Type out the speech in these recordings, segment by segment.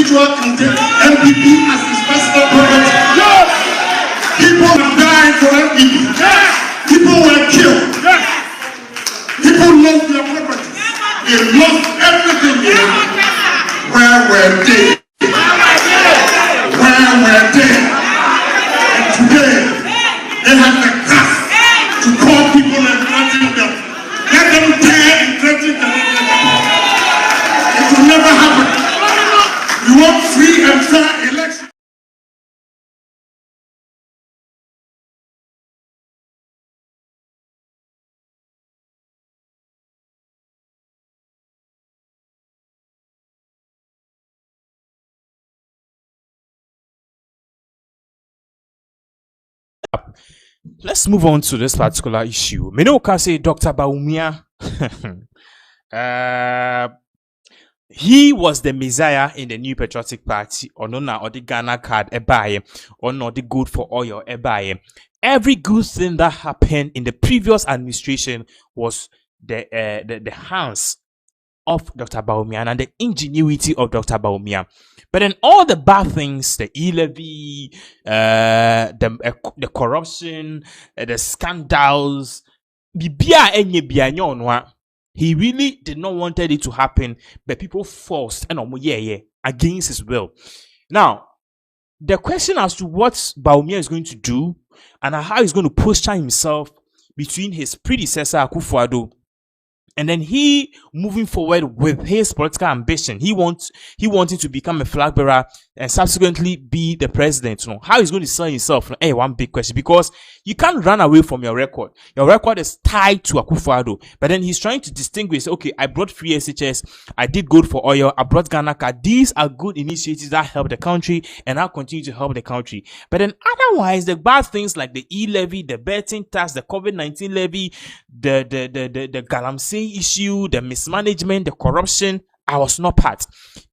individual can take MPP as his personal property. Yes. People have died for MPP. Yes. People were killed. Yes. People lost their properties. They lost everything they had. Where were they? Where were they? And today, they have the guts to call people and threaten them. Let them dare and threaten them. It will never happen. We want free and fair elections. Let's move on to this particular issue. Menoka say Dr. Bawumia he was the messiah in the New Patriotic Party, or no, or the Ghana card ebaye, or not the good for oil ebaye. Every good thing that happened in the previous administration was the hands of Dr. Bawumia and the ingenuity of Dr. Bawumia. But then all the bad things, the e-levy, the corruption, the scandals, he really did not want it to happen, but people forced and against his will. Now, the question as to what Bawumia is going to do and how he's going to posture himself between his predecessor Akufo-Addo and then he moving forward with his political ambition. He wanted to become a flag bearer and subsequently be the president. You know, how he's going to sell himself? Hey, one big question, because you can't run away from your record. Your record is tied to Akufo-Addo, but then he's trying to distinguish. Okay, I brought free SHS, I did good for oil, I brought Ghana card. These are good initiatives that help the country, and I'll continue to help the country. But then otherwise, the bad things like the e-levy, the betting tax, the COVID-19 levy, the galamsey issue, the mismanagement, the corruption, I was not part.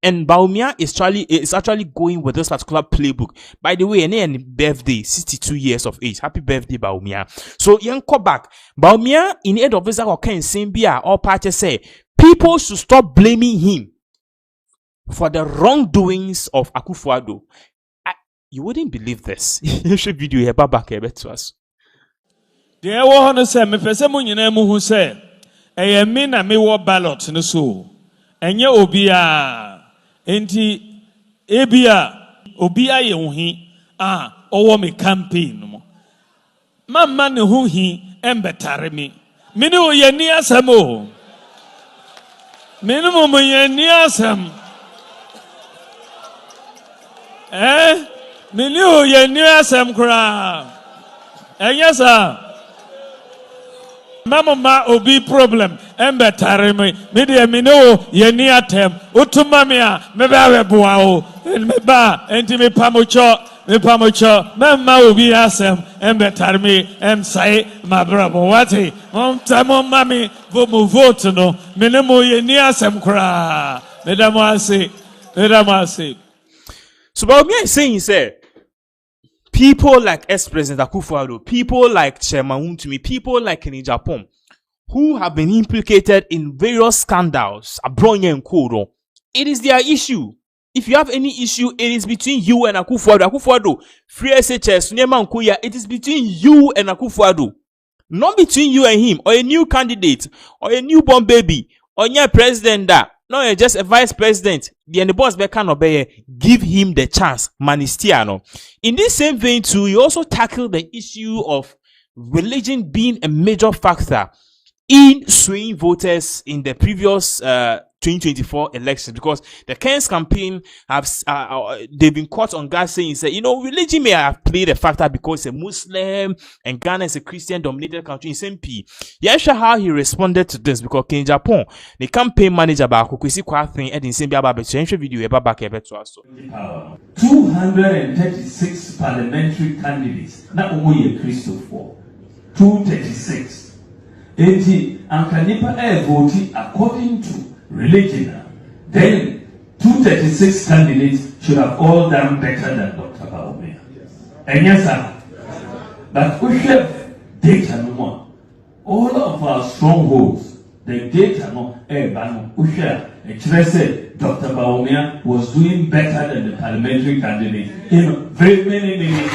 And Bawumia is actually going with this particular playbook. By the way, and birthday, 62 years of age. Happy birthday, Bawumia. So, young come back. Bawumia, in head of Visa or Ken Sambia, all parties say people should stop blaming him for the wrongdoings of Akufo-Addo. You wouldn't believe this. You should video here back here to us. There was say me pese mo nyina mu hu say eye me na me wo ballot no so enye obia enti ebia obia ye hu hi owo me campaign no mamma ne hu hi embetare me ne o ye ni asam o me ne mo ye ni asam me ne o ye ni asam kra enye sa Mama obi problem embetare me de me no ye ni atem utuma me a me ba we boa o me ba enti me pamocho mama obi asem embetare me sai ma brabo wati mom tamo mami vo vote no me ne mo ye ni asem kra me da mo ase so Bawumia is saying say people like ex-President Akufo-Addo, people like Chairman Wontumi, people like Agyapong, who have been implicated in various scandals, it is their issue. If you have any issue, it is between you and Akufo-Addo. Akufo-Addo, free SHS, it is between you and Akufo-Addo. Not between you and him, or a new candidate, or a newborn baby, or your president that. No, you're just a vice president. The boss cannot give him the chance. Manistiano. In this same vein, too, you also tackle the issue of religion being a major factor in swaying voters in the previous 2024 elections, because the Ken's campaign have they've been caught on guard saying, religion may have played a factor because a Muslim and Ghana is a Christian-dominated country in SMP. Yeah, sure how he responded to this, because in Japan, the campaign manager about Kukwesi Kwathin and in SMP about the video about back to us. 236 parliamentary candidates. Not only a Christopher. 236. 80 and voting according to religion. Then 236 candidates should have all done better than Dr. Bawumia. And yes, sir. But we have data no more. All of our strongholds, the data no we share Dr. Bawumia was doing better than the parliamentary candidate in very many.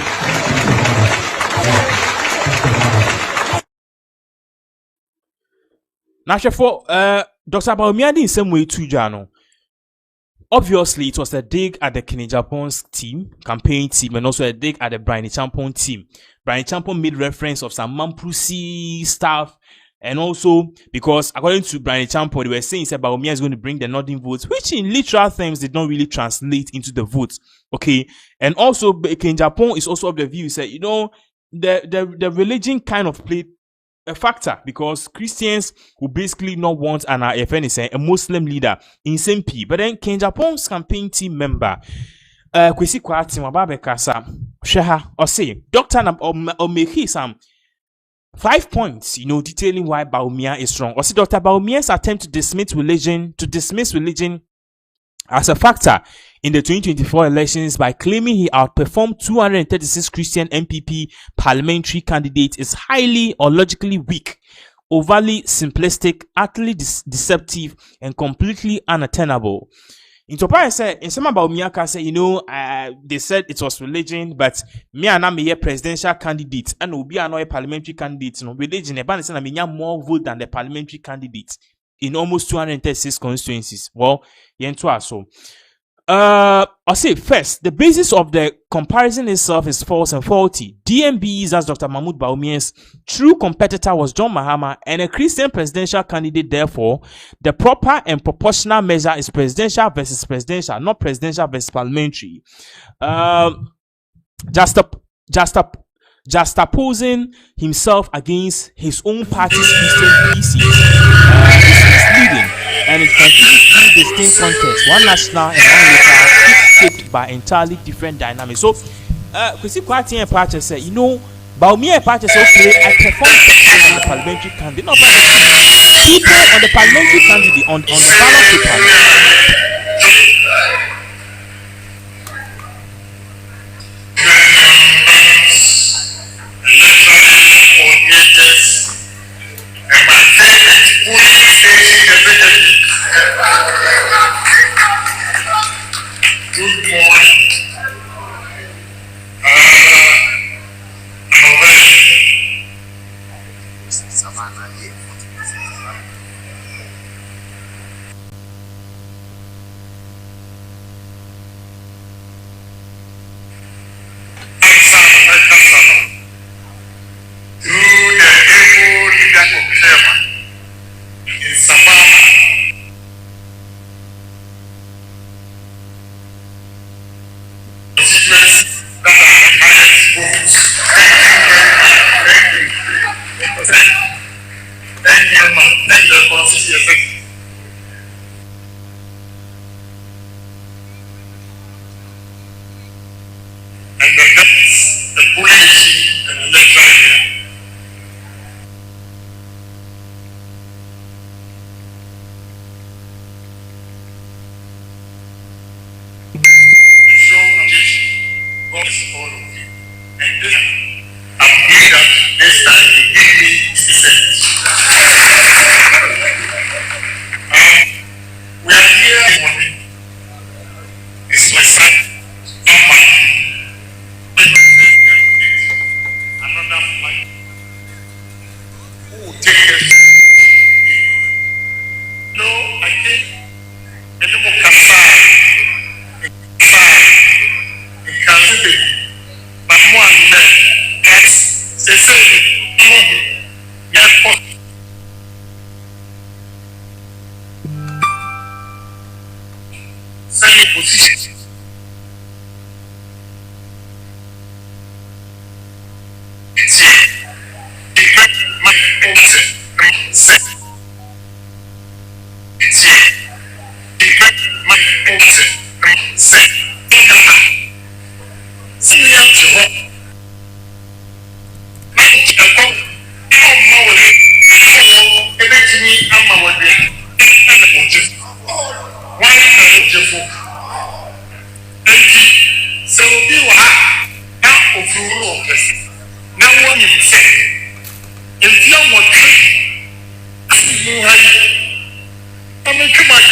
Now, for Dr. Bawumia in some way too, Jano. Obviously, it was a dig at the Agyapong's team, campaign team, and also a dig at the Brian Agyapong team. Brian Agyapong made reference of some Mamprusi stuff, and also because according to Brian Agyapong, they were saying that Bawumia is going to bring the Northern votes, which in literal terms did not really translate into the votes. Okay, and also Agyapong is also of the view that the religion kind of played a factor, because Christians who basically not want a Muslim leader in SMP. But then Agyapong's campaign team member Kwesi Kwati Mababe Kasa Sheha or say Dr. or make some 5 points, detailing why Bawumia is wrong. Or see Dr. Bawumia's attempt to dismiss religion as a factor in the 2024 elections by claiming he outperformed 236 Christian MPP parliamentary candidates is highly or logically weak, overly simplistic, utterly deceptive, and completely unattainable. In Topa said, in some about Miaka say, they said it was religion, but me and I'm a presidential candidate, and will be another parliamentary candidate. Religion, a more vote than the parliamentary candidate in almost 236 constituencies. Well, so. I'll say first, the basis of the comparison itself is false and faulty. DMB's, as Dr. Mahmoud Bawumia's true competitor was John Mahama, and a Christian presidential candidate. Therefore, the proper and proportional measure is presidential versus presidential, not presidential versus parliamentary. Just opposing himself against his own party's Christian PC is misleading, and it considers two distinct contexts, one national and one local, each shaped by entirely different dynamics. So, Kwesi Kwati and Pache said, Bawumia and Pache said, okay, I performed on the parliamentary candidate. No, but people on the parliamentary candidate, on the ballot paper. Good morning. And the debts, the policy, and the electoral. Show God is all of you. And this, I'm doing that next time you give me cents. We are here morning. It's my son. Another fight. Who will take it? No, I think minimum Kasa, but more than that, they say, yes, semi position. It's here. My it's here. My now one you say, if you want to, I'm come back.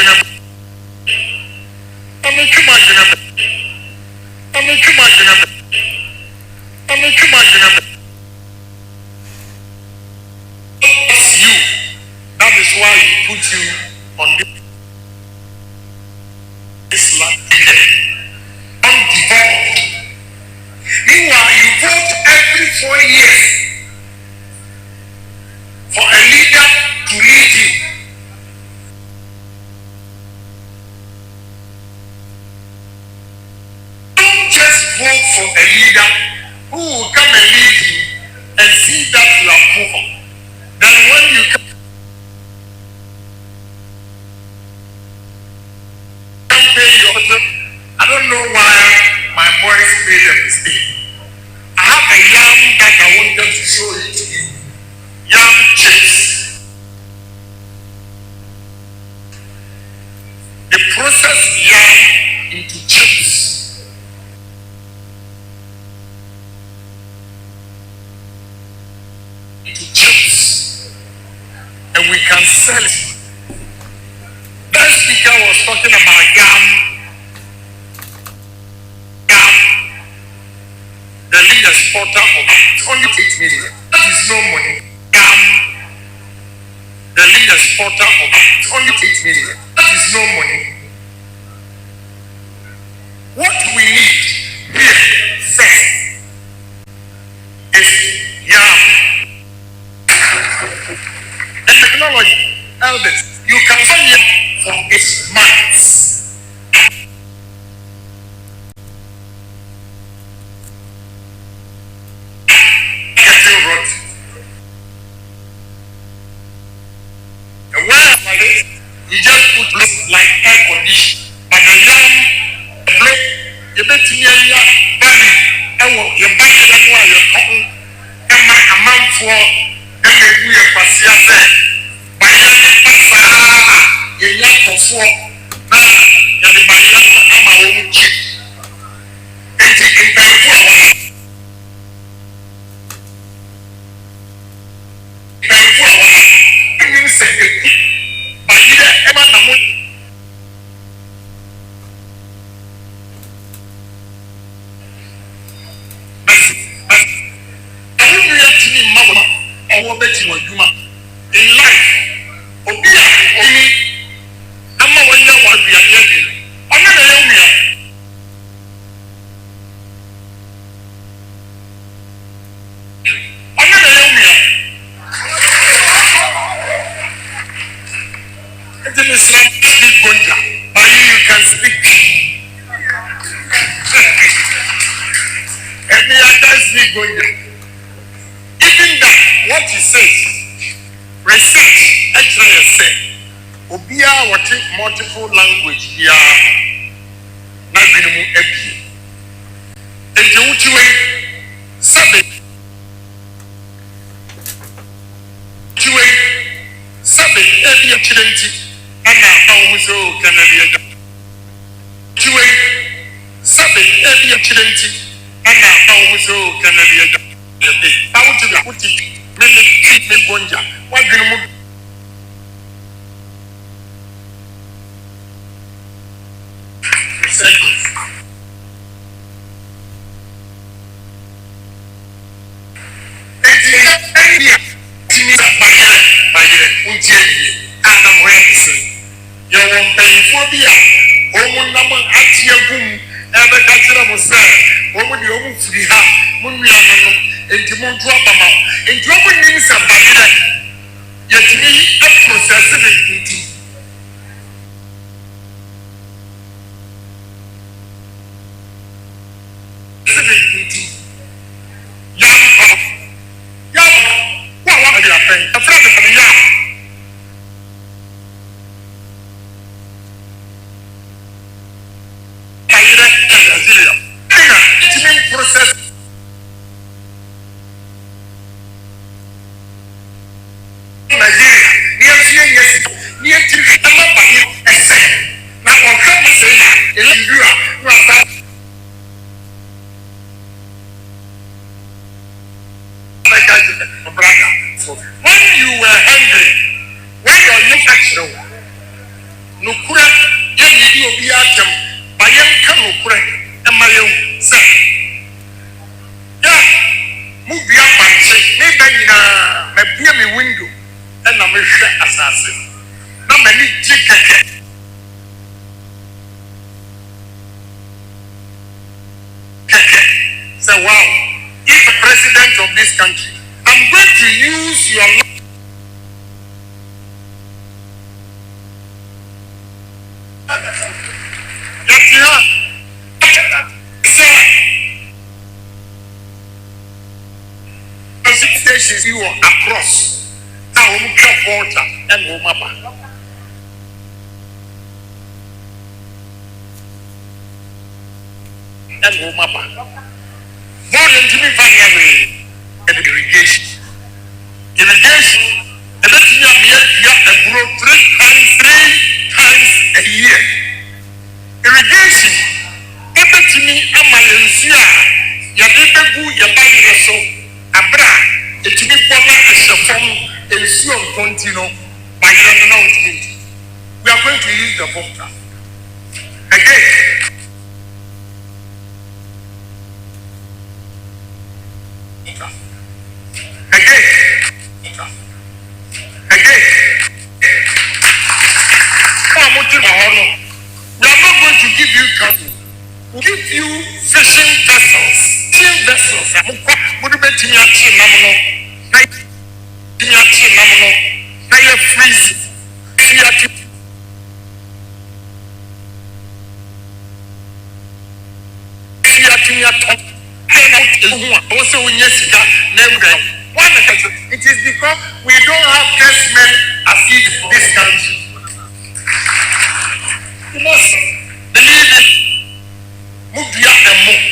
you. That is why he put you on this land. Undeveloped. Meanwhile, you vote every 4 years for a leader to lead you. Don't just vote for a leader who will come and lead you and see that you are poor. Then when you can pay your I don't know why my boys made a mistake. I have a yam that I wanted to show it to you. Yam chips. They process yam into chips. And we can sell it. That speaker was talking about yam. The lead exporter of it, only 8 million. That is no money. The lead exporter of it, only 8 million. That is no money. What we need here first is yam and technology. Elders, you can find it for its minds. You just put like air condition, but the young blow, you bet me a belly, and your belly and why you're talking, and my amount for, and they do your passiate. By your young for 4, now you're the by young and my own chip. And taking very well. Very well. And you say, in life, Obia, Omi, Amma Wanya Wabia, Anna Yomia. Anna Yomia. It is not speak Gonja, but you can speak. And the other speak Gonja. Even that, what he says, research, actually say, Obia watching multiple language here, not minimum epi. And the Uchiwe, Sabe, Uchiwe, Sabe, every accident, and now so Canadian. Uchiwe, Sabe, every accident, and now so Canadian. I want to put it, maybe keep me bonja. What do you move? When you were hungry, when your new action, no cura, you will be at them. ma yɛnka nokorɛ ɛma yɛhu sɛ mu bia bankye ne da nyinaa mabia me window ɛna mehwɛ asase na m'ani gye kɛkɛ say wow, if the president of this country, I'm going to use your life. Stations you are across our water and Mumaba. And Mumaba. More than Jimmy Vanier and irrigation. Irrigation, and let me grow three times a year. Irrigation, everything am I in Sia, Yabibu, Yabani, so Abra, a Jimmy Bona, a Shafam, a Sion Contino, by the announcement. We are going to use the water. Again. We are not going to give you cattle. We give you fishing vessels, tin vessels. It is because we don't have guest men as if this country. You must believe it. Move your more.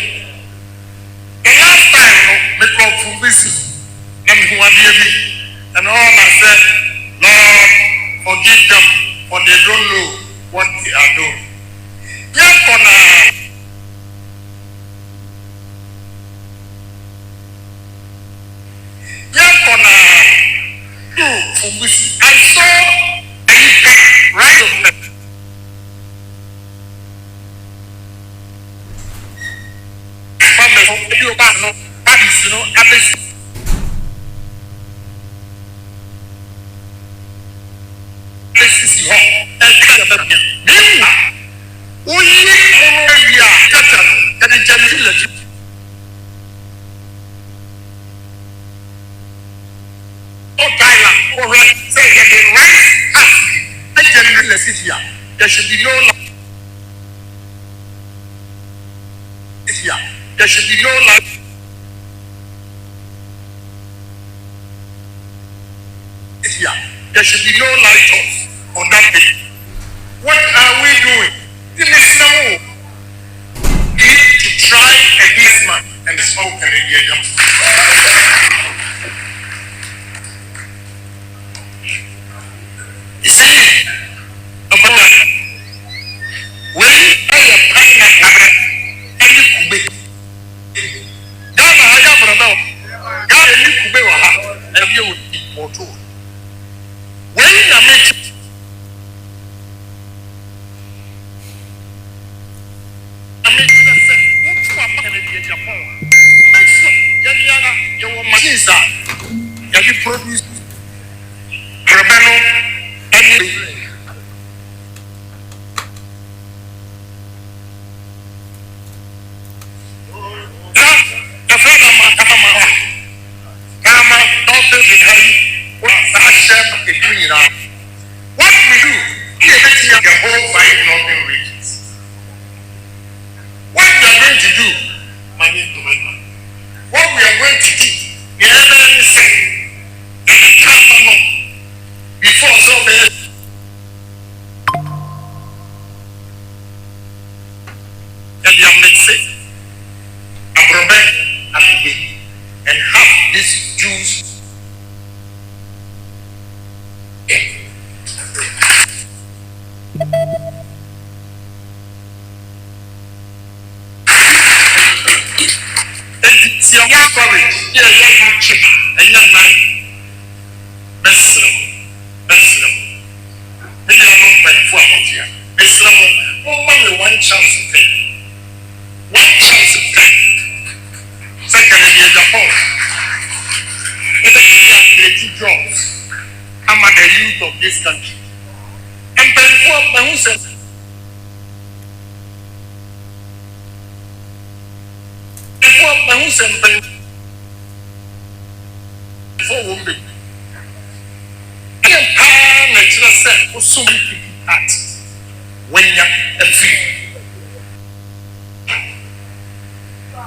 The last time, we come from busy. And all I said, Lord, forgive them, for they don't know what they are doing. I saw right of them. There should be no life. There should be no life. There should be no light on that day. What are we doing? We need to try a this man and the smoke and the you see, produce what we do is the whole 5 Northern regions. What we are going to do, what we are going to do, the evidence say, before so many. And you make sick, and have these Jews. See your courage, yeah, you cheap, and you're mine. Best million by 4 months here. Only one chance to take. this country. And before my said, before my said, before women, I am natural set for so many people at when you're a free.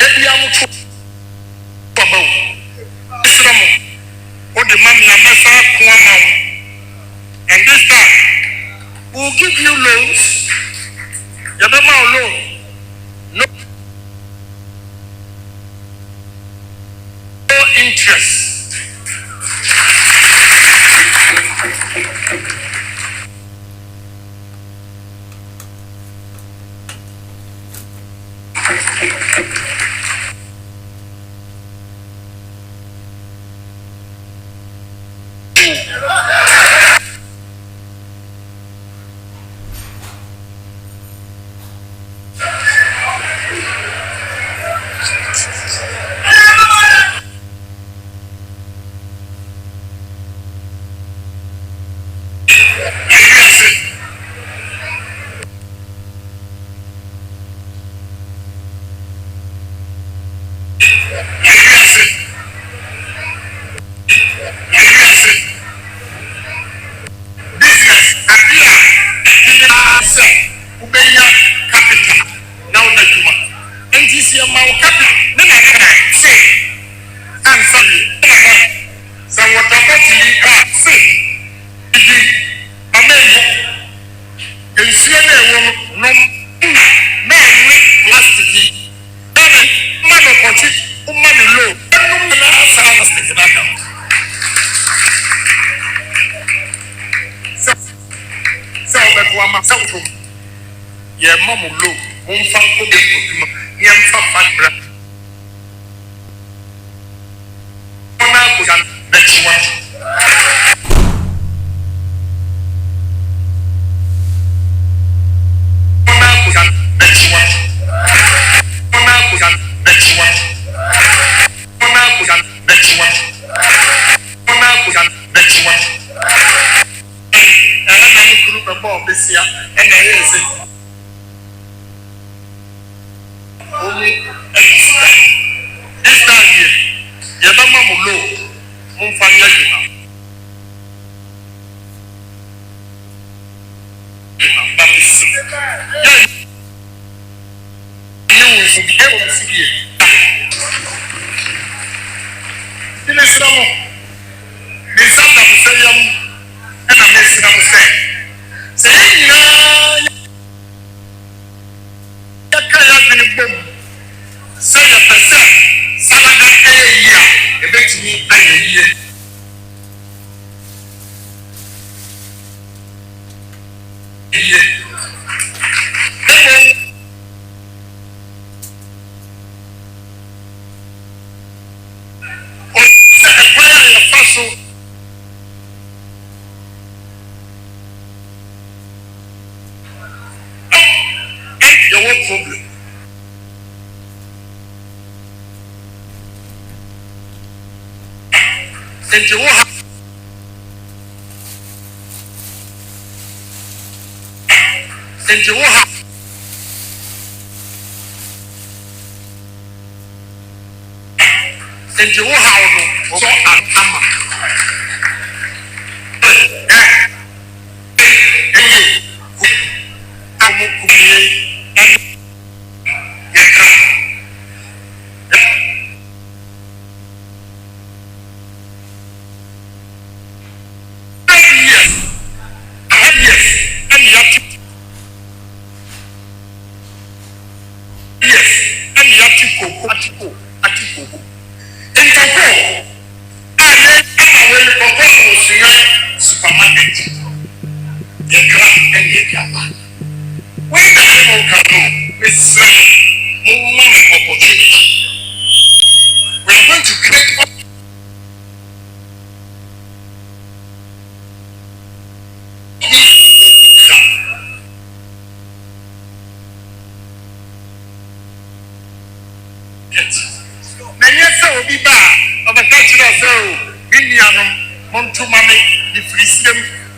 Every hour to about Islam or the money a mess and this time we'll give you loans. You don't know loan. No interest. Yeah, Mamma Low, one found for the young fat next one. Next one. Next one. Next one. Next one. And then group of Bob this year, and I say, this time here, your mama will know, won't find you. That is you will be able to see it. In a slow, the son of Sayam and a message of say, say the percent, salad a year, eventually a year. Problem. And you will have and you will have and you will have so an hammer.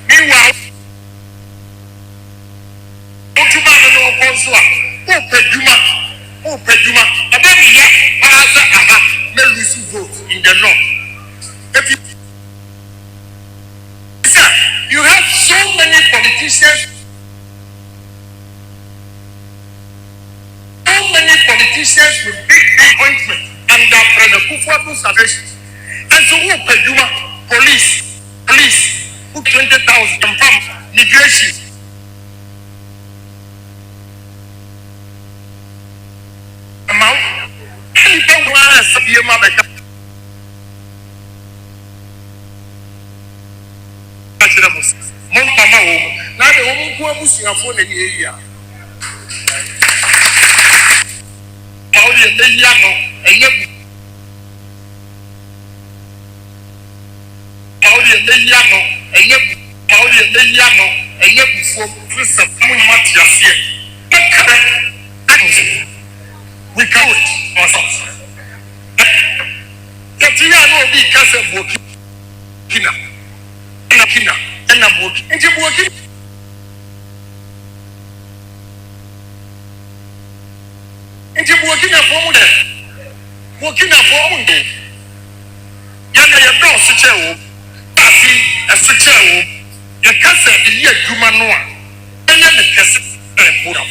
Meanwhile, Ojuma no Konsua, Peduma, and then we may lose vote in the north. If you have so many politicians. With big appointment and the Kufuatu salvation. And so who Peduma, police, who 20,000 migration. Amount, anything one as a Yama. Montama, now the woman who are pushing a phone in the area. We can it ourselves. Working at home, Yana, your dog, such a such a your cousin, the year Jumanoa, and then the cousin, and put up.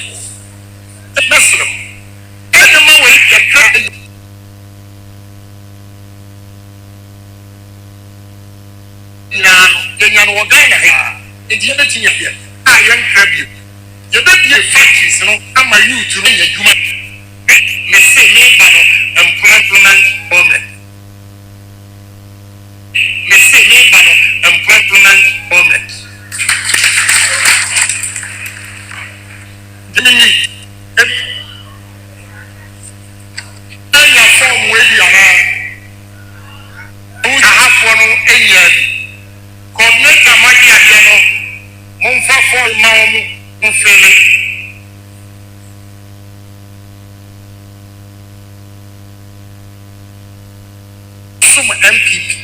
The best of them. And the moment you try, Yan Wagana, it's the other thing here. I am crab you. You don't be a factories, you know, I'm a you to me, a human. Me say, me, employment moment. Me say me employment moment. Dini, enya form where you are. Who have one enya? Coordinator magi adiano. Monfa form maumu mufele. MPP.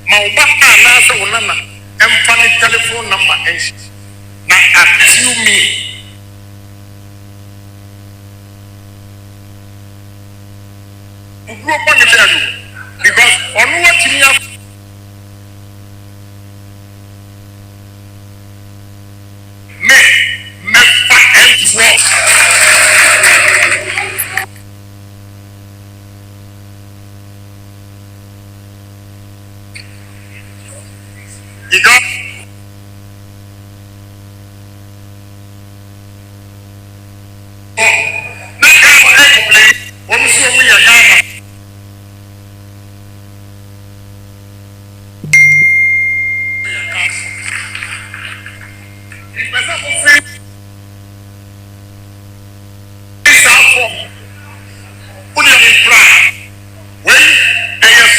Maubaka nasa unana empani telephone number enshi na appeal me. Ugro pa ni tell you because onu what you have me fight work. You got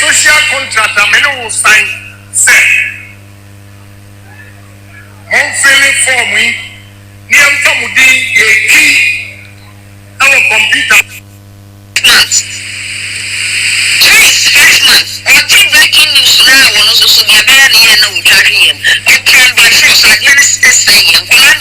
social contract that many will sign say filling form we near Tamudi a key our computer until breaking news now one also so be a bear near no carrying or can be fish against this thing and plan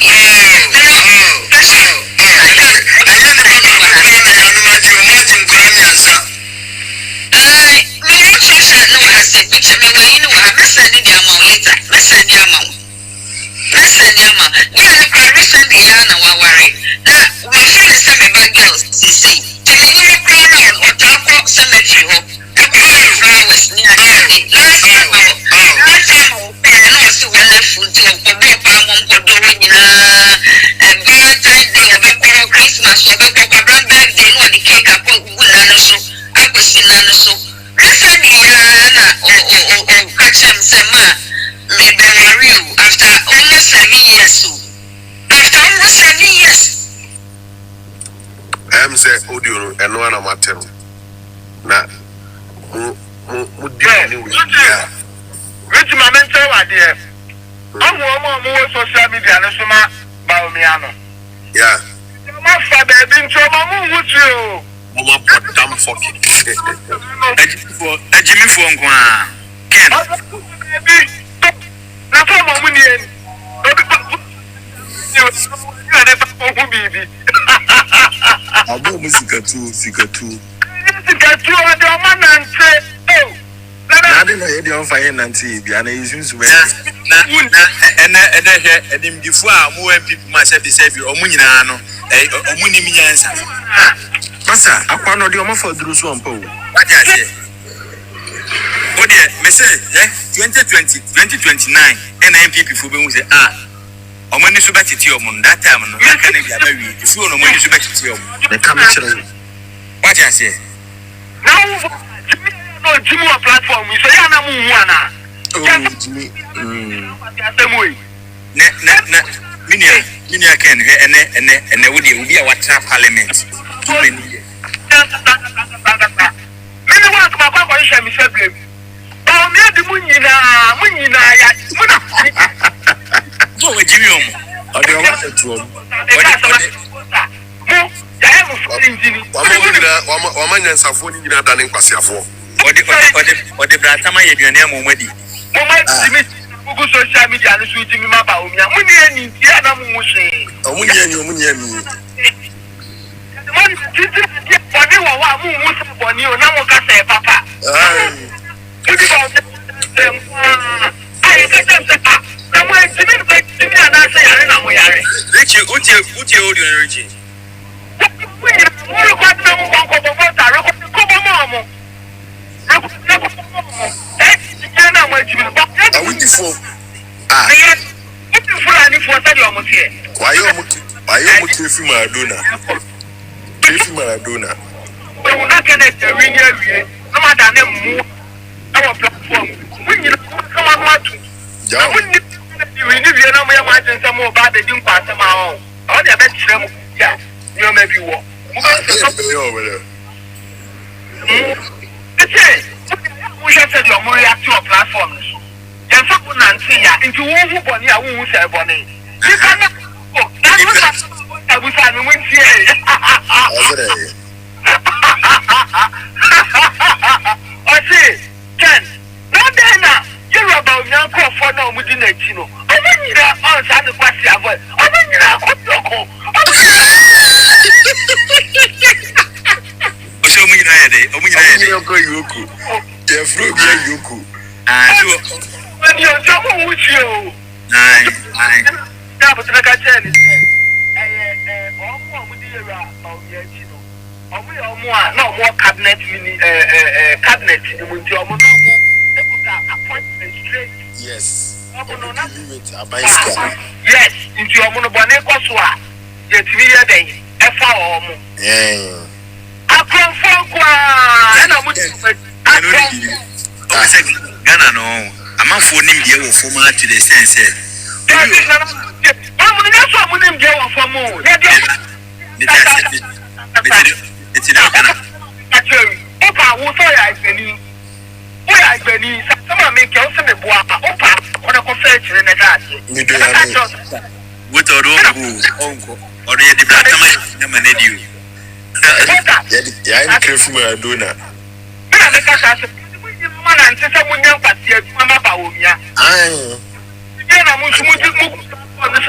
na mu di ni we ya which my mentor wa there omo social media na soma ba omi ano ya ma fa be bi nto ma mu wutu o Mama put damn fucking. Jimmy for Ken. Na for mo muni en. Abo musika tu. Sika tu o de o man nante. Oh. Na de na ye de on fire nante bia na yesu so Na edim difu a mo MPP ma se be serve omu nyina no omu ni mi nyansa. Masa akwa no de o ma fa duru so ampa o. What you say? Oh dear, me say, 2029 MPP for be say omani so betiti omu that time no na kan bia ba wi if you no omani so betiti omu Me ka me chere. what you say No Jimmy platform so ya na mu hu ana Oh Jimmy na minia ken ene wo de obi a watra parliament too many years mene wa ka kwa kwa isha mi se blame o mi adi mu nyina ya mu na so we Jimmy omu ade o ma tu o. Wama nyansafo ni nyina da ne nkwasiafo. ode bratama ye duane amomadi Mama Jimmy Google social media no so Jimmy ma ba omia mu ni eni ti ana mu mu hwe Omunye ni. Mon titi ti boni wo wa mu mu so boni o na mo ka se papa odi ba ai ka se pa na mo Jimmy ba Jimmy ana se yare na mo yare Richie uche odi on Richie mo ko ta mo ko bo ta ro ko bo mo mo na mo Jimmy ba Awiti fo. Iti fulani fo sa di omo tie Wayo mu kefi Maradona. we na kene te wi nya wi na ma da ne mu our platform we nyina ko ma ma tu Ja. we ni wi na mo ya ma tin sa mo ba de din kwa sa ma o o de be kire mu ya ni o ma bi wo mu ba so Yo wele. ete we just said your mo react to our platform so yan fa ku na nti ya nti wo hu boni a wo hu se boni ni ka na o na mo ta abu sa mi mo nti e Azere. Ose, Ken, no day na, you're about Yanko for no Mudina Chino. I mean, you're on Sunday Quasi Avoid. I mean, you're a so mu nyina ye de omu nyina ye de Omunye ko yoku. Te fro bi yoku. so when you're talking with you. ai Yeah, but like I said, no more cabinet cabinet appointment straight. Yes. No, Limit abayiska. yes, into your monobone koswa. Yet me ya dey efa omo. Akron kwa na mu Ghana no amafo nim de wo fo ma to the sense it's not Ghana actually opa wo so ya igbeni wo ya igbeni sama me ke o se me boa opa ona ko fe chire na gaase Mi do ya me. what odo onko odo ye de bratama na manedi Ya ni kefi Maradona. na me ka sa se mo na nte se mo nya kwase aduma ma ba wo mia Ai. na mo nso mo di mo ko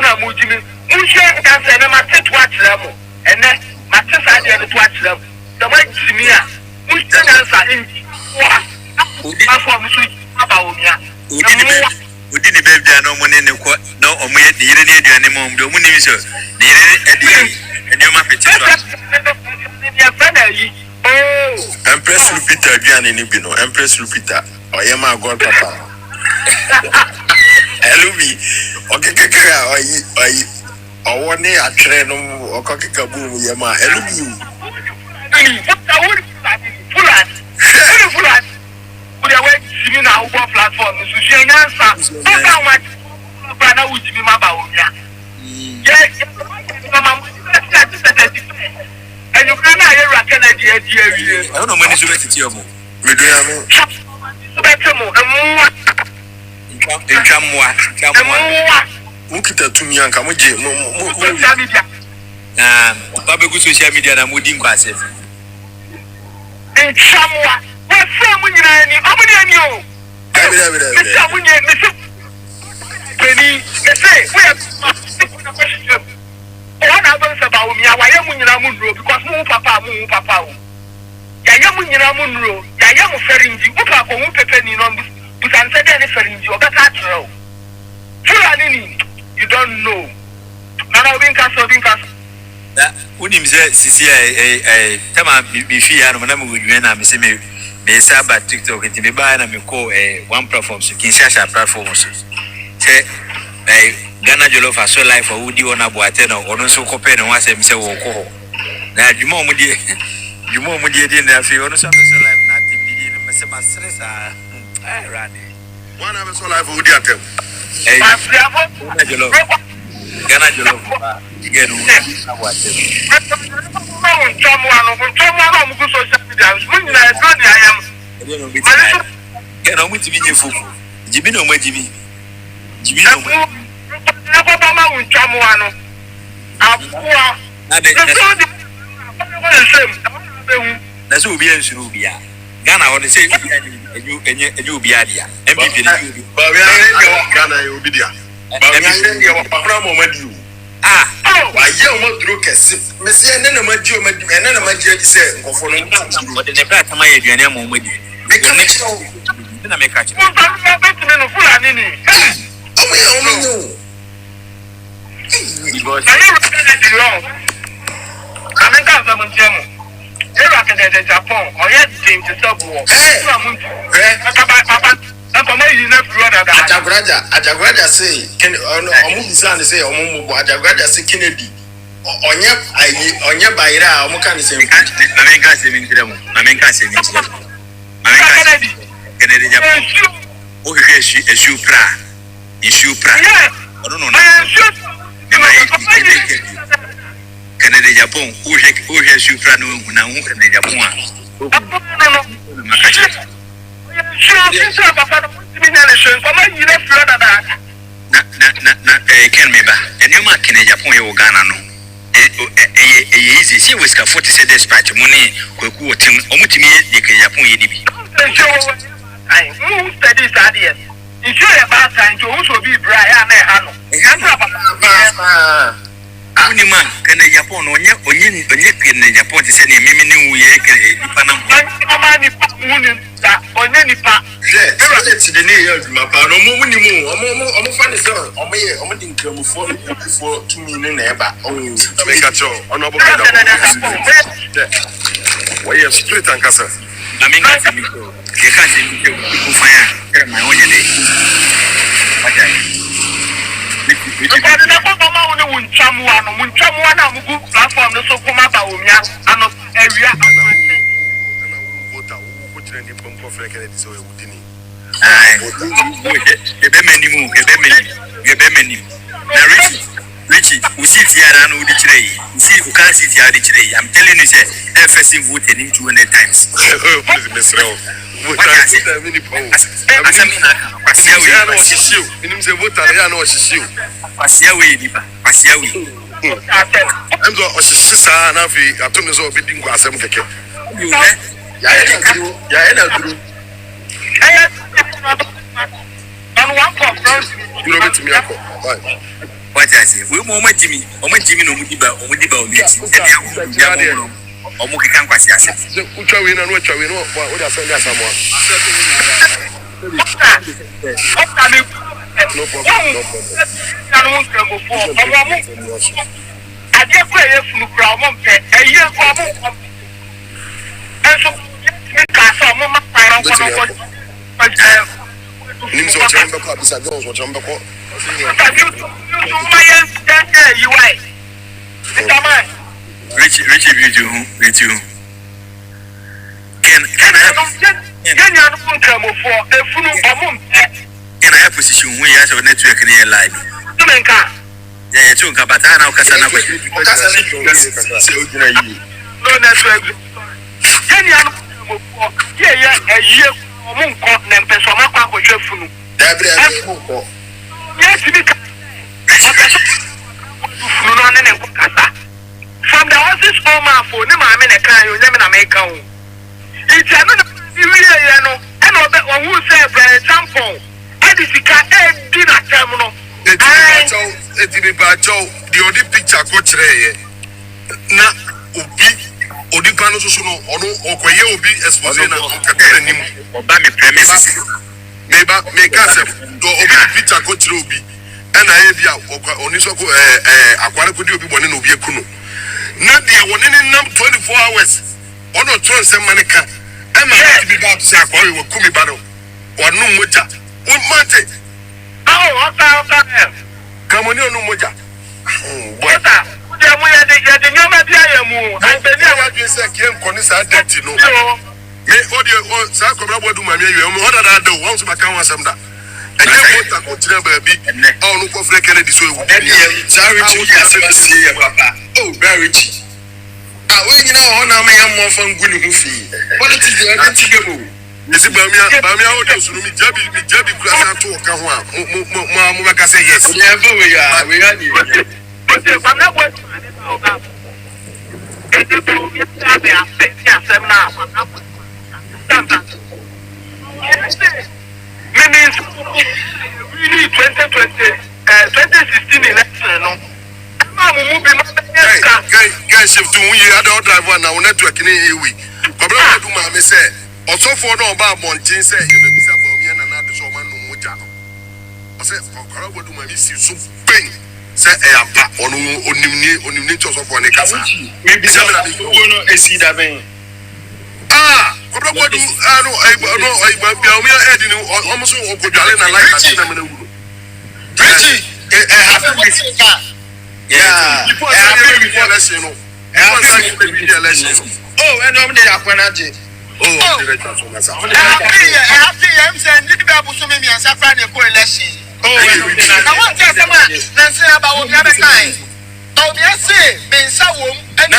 na mo di mi mo hwe ka se na ma tetu akira mo ene ma te sa de to akira mo da ma di mi a mo hwe na sa inji wa ma fo mo so ma ba wo mia odi ni baby na omo ne ne ko na omo ye de yire ne aduane mo omo de omo ni so de yire edi ma fete so ya fana yi Empress Lupita aduane ni bi no. Empress Lupita. Oyema God papa. Elubi. Okekekera oyi. Owo ni atwere no okokeka bu mu yema. Elubi. platform so she nyansa oga wa ba na wuji mi ma ba wo ya ye mama and you can na here Kennedy e awie I don't know many so betiti omo Me do ya me. so betemo ntwamwa Mukita tumi anka mo je social media ba be go social media na modi nkwase in Chamwa. What's some when you know? Mr. Munye, Mr. Penny, they say, we have question. What happens about me? I am Munina Munro because Moon Papa. Yayamunina Munro, Yayamu Ferinji, Upa, Pepe, non, but I'm saying any Ferinji or that. You don't know. Nana Winkas. That unim sisi tama bifi ano na mu na me se me sa ba TikTok nti me ba na me ko one platform so Kinshasa platform so say Ghana Jollof aso life for udi ona boate na ono so ko pe no asem se wo ko ho na dwuma mu die na afi ono so life na tim di no me se ma stress rani one have so life for udi atem Ghana Jollof again na boate Kena mu tibi nye fuku. Jibi no ma jibi. Jibi no ma. Na so obi ensuru obi a. Ghana ho ne say enyu obi a dia. MPP na obi. Ba we are Ghana obi dia. Ba we are dia wa papra mo madi o. Wa ye o mo duro kese. Me se ene na madi o madi. Ene na madi adi se nkofo no nturo. O de ne bra tama ye aduane mo madi. Me ka me so. Na me ka chi. Agyapong, or yet James the Subway. Agyapong say, can Omusan say, Agyapong say Kennedy. Onye Baira, Omukan is saying, Namenka saving them. Namenka saving them. Kennedy Japan. Okay, issue pra. I don't know. Kennedy Japan. Who issue pra no na who Kennedy Japan. Ken meba. Enu ma Kennedy Japan ye Ghana no. Easy. See we ska 40 say dispatch money kweku otim. Omutimi ye Kennedy Japan ye dibi. Who studies ideas? You should about time to also be Brian Hano. Uniman, Kennedy Japan, onye Kennedy Japan to send a miminu ye Panam. It's the name of my no more funny sir. I'm think for 2 million ever. Oh, I make a show. Honorable. Why you straight and cassa? I mean, I can't see fire. My own day. Platform so come about and area. Richie, we see Tiara no the tray. You see, you can't see Tiara the tray. I'm telling you, sir, FSC voted in 200 times. What I say, we moment Jimmy no Mudiba, or Muki can quite say. Which are we know what I said that someone. No problem. I just play from Crown, a year from and so Richie, with you. Can I have position we have a network in your life? Yeah, you took about an hour. No network. Yeah, a year. From the horses home for no man, a car, you never make out. He it's another no, and on who say Brian Tampon, and it's a dinner terminal. It's the only picture coach na obi pano so no ono okoye obi expose na kakere nim oba me premises meba meka se do obi picture coach obi na e bia oni so ko akware ko di obi bone na obi ekuno na dia woni ni nam 24 hours ono tron se manika e ma bi ba to se akware wo kumi ba do wonu moja o mate okay kamoni onu moja bota de mo ya de nyama bia ya mu and be na wadwe se kiem koni sa dati no me o sa kobra bodu ma me awie o oda da do won so baka won asem da e bota ko tire ba bi o no ko fre kele di so ewu ni sorry to you say ya papa oh very rich we nyina ho na ma ya mo fa nguni hu fi politics dey anti game Nisi bamia o de sunu mi jabi kura sa to ka ho a mo baka say yes we ever we are ni but I'm not going to really 2016 election, no. Guys, shift to we other driver now network ni ewi. Kobra do ma me say, osofo no ba bontin say, you be say bamia na na do so man no moja. O say kobra do ma me si so pen. Say ampa onimni to so for ne kasa me be say na no esi da ben kobra bodu no bia o me head ni o so o kodwale na life na me na wuro Richie yeah before election no oh and no me dey akwana director so na sa happy am say ndi be abuso me ansa fra na ko election I want to say na say about what you kind. Oh, me say me nsa wom and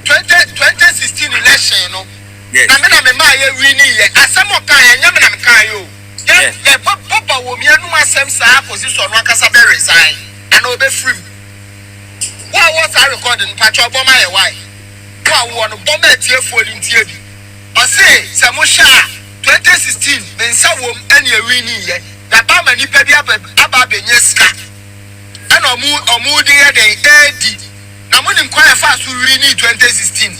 2016 election no. Na me ma ye win ye. Asem o kan ye nyame na me kan yo. Ye papa wo me anu asem sa position no akasa be resign. And obe free. Why was I recording patch of my why? Why won bomb tie fo ni tie bi. O say se mo sha 2016 me nsa wom and ye win ye. Papa mani pe bia aba benye ska ana omu de ye den edi na mo nim kwa fa so wi ni 2016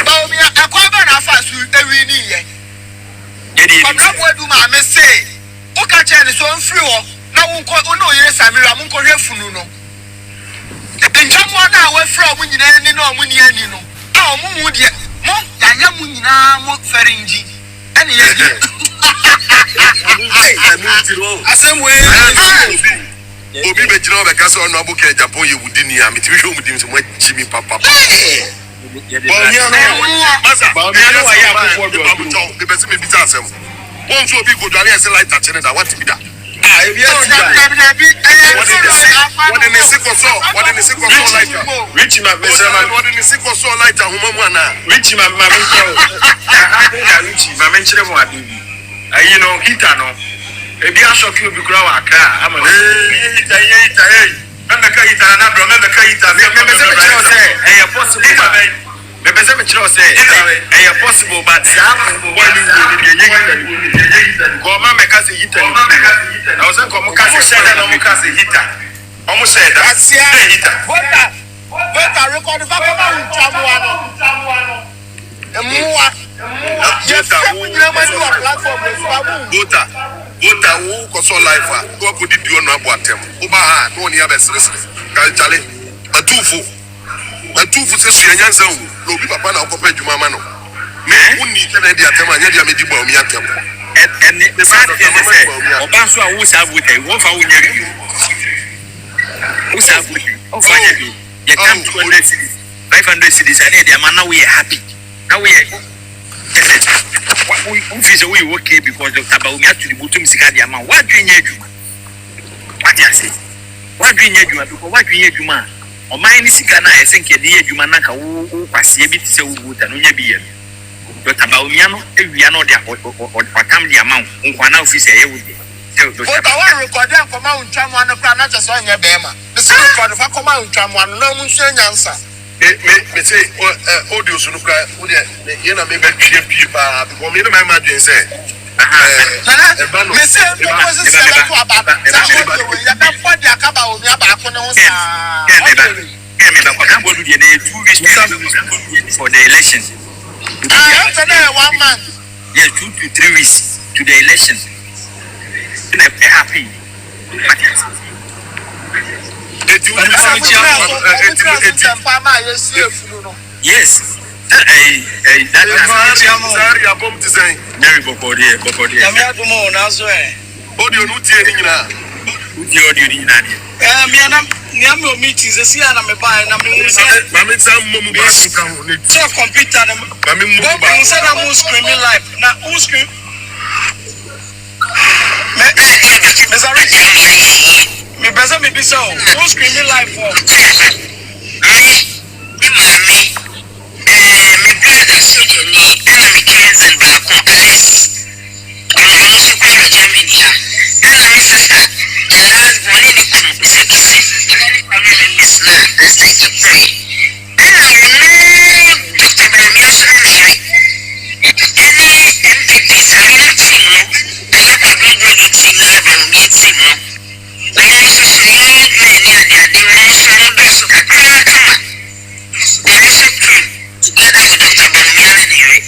ba omi akwa ba na fa so ewi ni ye papa bodu ma me say o ka che ni so mfiri ho na wo nko no ye samira mo nko hwe funu no njamu na we firi omu nyina ni no omu ni ani no a omu mu de mo ya nya mu nyina mo ferinji ani ye Obi be jira be kasa onu abuke Agyapong ye wudi ni am ti hwe mu dim so mo jimi papa Bamia no wa ya akofo do be be bi ta asem won so obi godwale ese light achene da what be da ebi what in the sick of light Richie ma what in the sick of light ahoma mu ana Richie ma Richie ma menchire mo adu you know, Hita no. Ebi asho ki obi kura wa aka ama. Hita. Memeka Hita na bro, memeka Hita. Memeka me chiro say, possible but memeka me chiro say, possible but go ma meka say Hita. Na o say ko mo ka say na mo ka say Hita. Omo say that. Hita. Vota record fa ko ma unchamu ano. Emuwa. Yes, Vota wo koso life a wo ko di no abo atem wo ba ha no ni abesresre ka jale atufu se su yanyanza wo no bi papa na okopa adwuma ma no me woni kene di atem anya dia me di ba o mi atem and the sad thing is say oba so a wo sa vota wo fa wo nyari wo sa vota o fa nyari ye come 200 cities 500 cities and they are now we happy now we we feel we okay because of about me actually butum sika dia man what dream eduma what you say what dream eduma because what dream eduma o man ni sika na e senke dia eduma na ka wo kwase bi tse wo buta no nya bi ye but about me no ewia no dia o kam dia man nkwa na office ye wo dia but I want record am for ma untwamu ano kra na chese onye be ma the record fa koma untwamu ano na mu nso nyansa me say audio so no cry o de ye na me be twie pie pa because me no my imagine say me say because say na to ababa say we ya da for dia ka ba o mi aba ko ne ho sa me ba ko go do the 2 weeks for the election. After that 1 month. Yes, 2 to 3 weeks to the election. And I'm happy. Yes. Meetings, I see, I'm a buy, and I'm computer. I'm screaming live. Now, who's screaming? Me better me be so. Who's screaming live for? Me brother said you need enemy kids and back on Alice. I'm also going to Germany. Enemy sister. The last one in the group is a kissing. It's not. Let's take a pray. And I know Dr. Bamia's right. Any MPPs are not team. I have a big team. I have a team. We also see many and they were also on the Kakama. They also came together with Dr. Bamian anyway.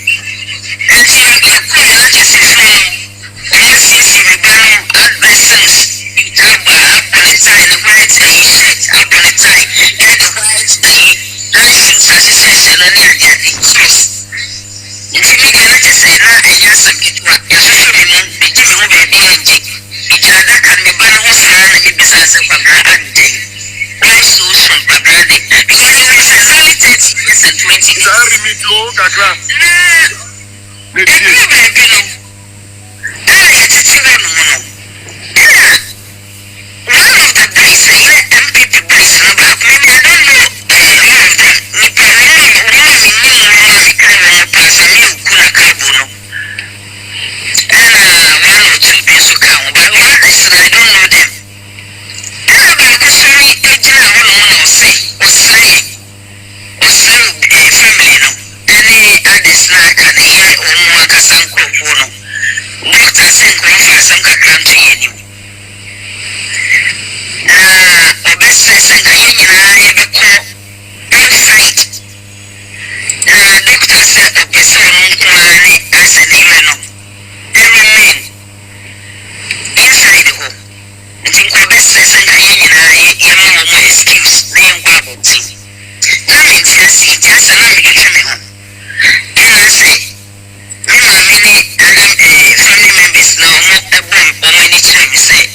And so I could not just say, almost see me down at Bessons. Abonetine, the white t-shirt, Abonetine, and the white shoes, as a session on the schools. If you make a say, and yes, I'm baby and each other can be balanced and besides from her auntie. Also from Pagani, because it was only 30 years and 20 years. Sorry, me too, Kakra. One of the boys, MPP boys, maybe I don't know. One or two days to come, but one is I don't know them. And I'm going to say, I say, or say, family, no. Any others like an ear or more Cassan Cropono. Doctor sent conference and country anymore. Business and I call outside. Doctor said, a person as an email. Every man inside the home. I think our business and I excuse the young thing. Now it's just another becoming home. And I say, many family members now, not a bomb or many times say.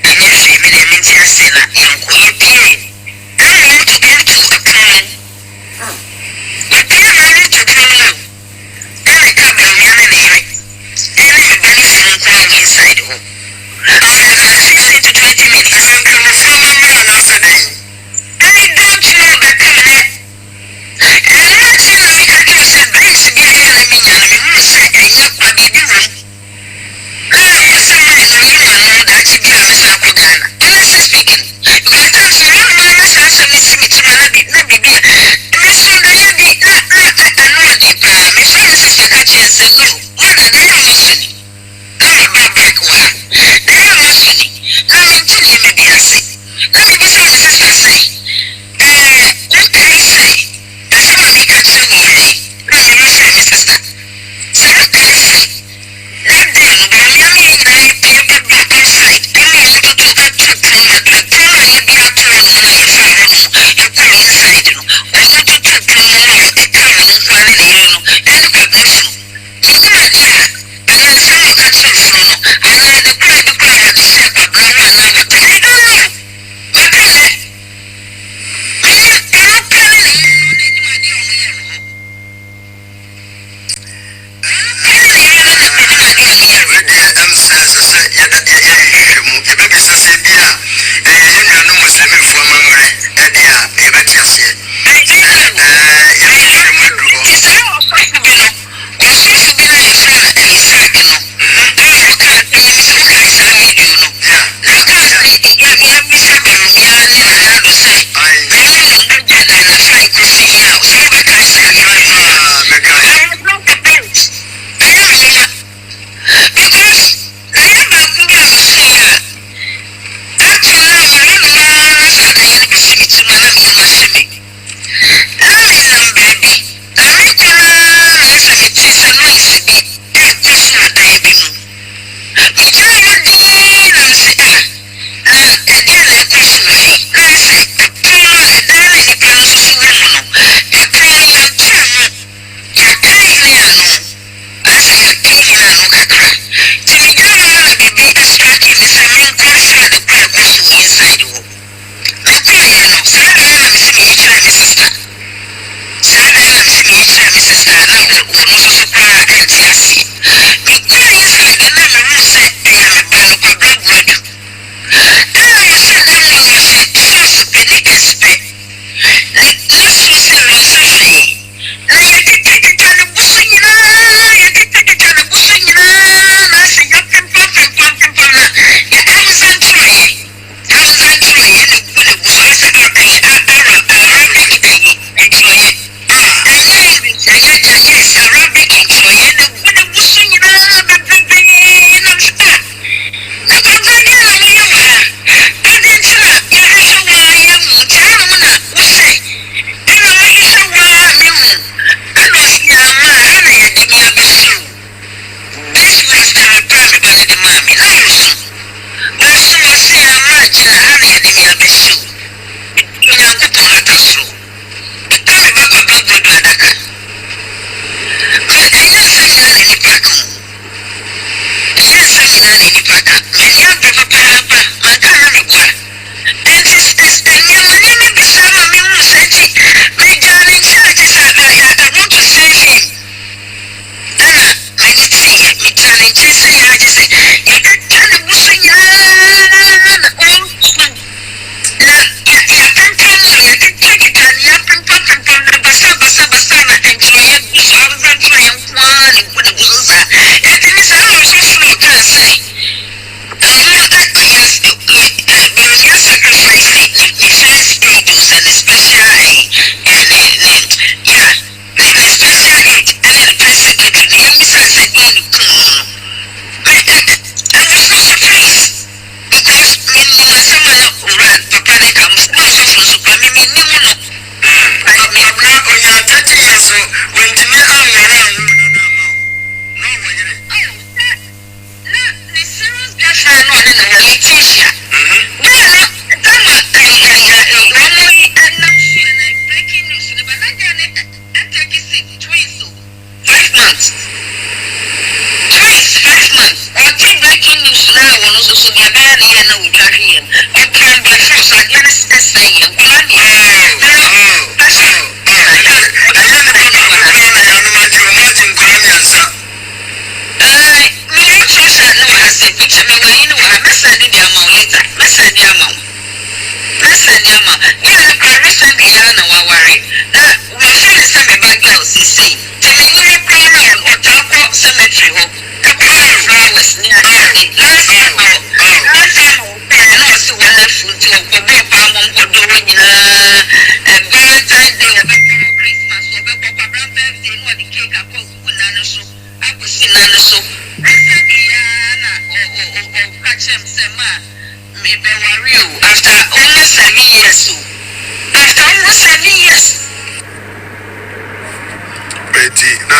And if she made a meeting, I said, I'm quite paying. I want to get to a plan. But then I need to plan now. And I can't be a man anyway. And I'm very soon going inside the home. I got 15 to 20 minutes. I'm going to film a man after that. And I don't know that permanent. And I'm not sure I can say, Bench, get an enemy, and we will say, and you're a baby room. Honestly speaking, because that's one man that's also missing it to my baby. Miss Sunday, not Miss Sister Catches and you. What are they listening? I'm a back one. They are listening. Let me tell you, maybe I say. Let me be some sister say. What can I say? There's somebody catching me. Let me say, my sister. So what can I say? Let them, but I'm inside. I mean, I don't do that to trauma. Trauma, you be out to run when you find you put inside, you know. I want to do trauma, you come and find it, you know. And the population, you go out there. And then someone catch you from, and then the crowd, the ship, a brother, and I don't know. But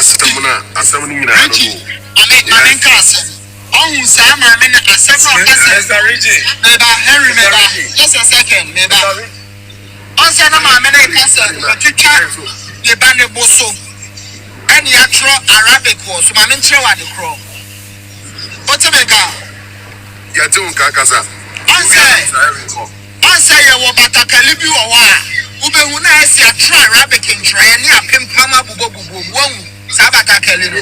Oh, Sam, I mean, Mr. Reggie. Henry, just a second, maybe. Also, I'm a the band of Bosso. And you throw Arabic was, my mentor at the crow. What's a mega? You're doing Kakaza. Answer your Batakalibu or what? Ubehuna is a try Arabic in train, ya Pimpama Bubu, Sabatakalibu.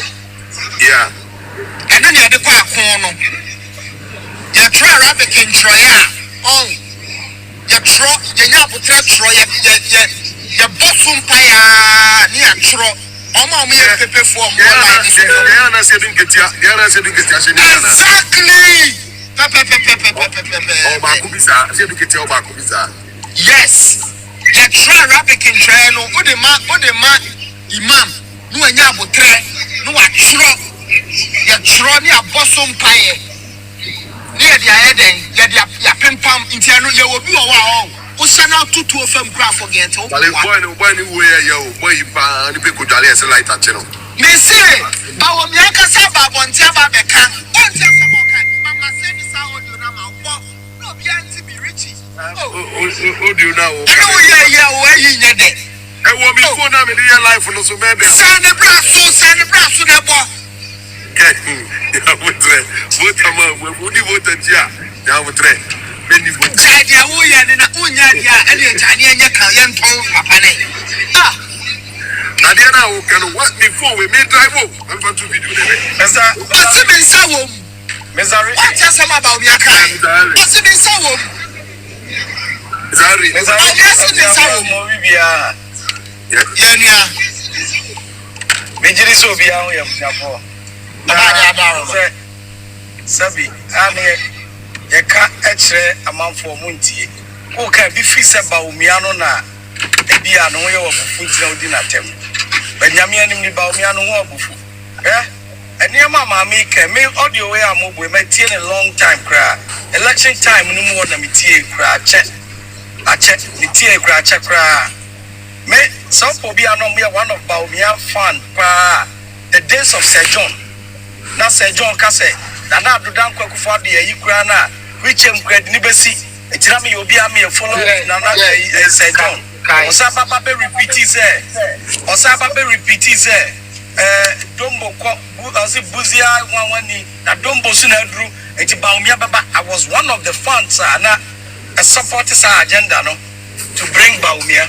Yeah. And then you had the corner. You try Arabic in Troya. Oh, you try, you have to try your bossum paya near Tro. Oh, mommy, paper for more exactly. Yes. You try Arabic in Troya. No, what the man, Imam, no, and you have to try. No, I try. You're trying a bosom pie near the heading, your pin pump into you will be a wow. Who sent out two of them graph again? Oh, boy, you found the people as a light at channel. May say, our Miaka Saba, one Taba Becca, one Taba, Mamma send this out, you know, no, behind to be rich. Oh, do you know? Oh, where you need it? I want me for them in real life for no so maybe. Send the brass to the boy. Sabi, you can't actually amount for Munti. Who can be fixed about Miano na? Maybe I know you of food no dinner tem. But Yamian in Baumiano Wabufu. Eh? And near Mamma make audio way I move with my tea a long time cry. Election time no more than me tea cry check. I check me tea cry check cry. Me some Pobiano me one of Baumia fan cry. The days of Sir John. Now Sir John Casse, and now do down quick for the Ukraina, which am great Nibesi, a Trami will be a mere follow another Sir John. Osaba repeat is Osaba repeat is Dombo as a Buzia one that Dombo Sinadru, and Baumia Baba. I was one of the funds and a supporters agenda no to bring Baumia.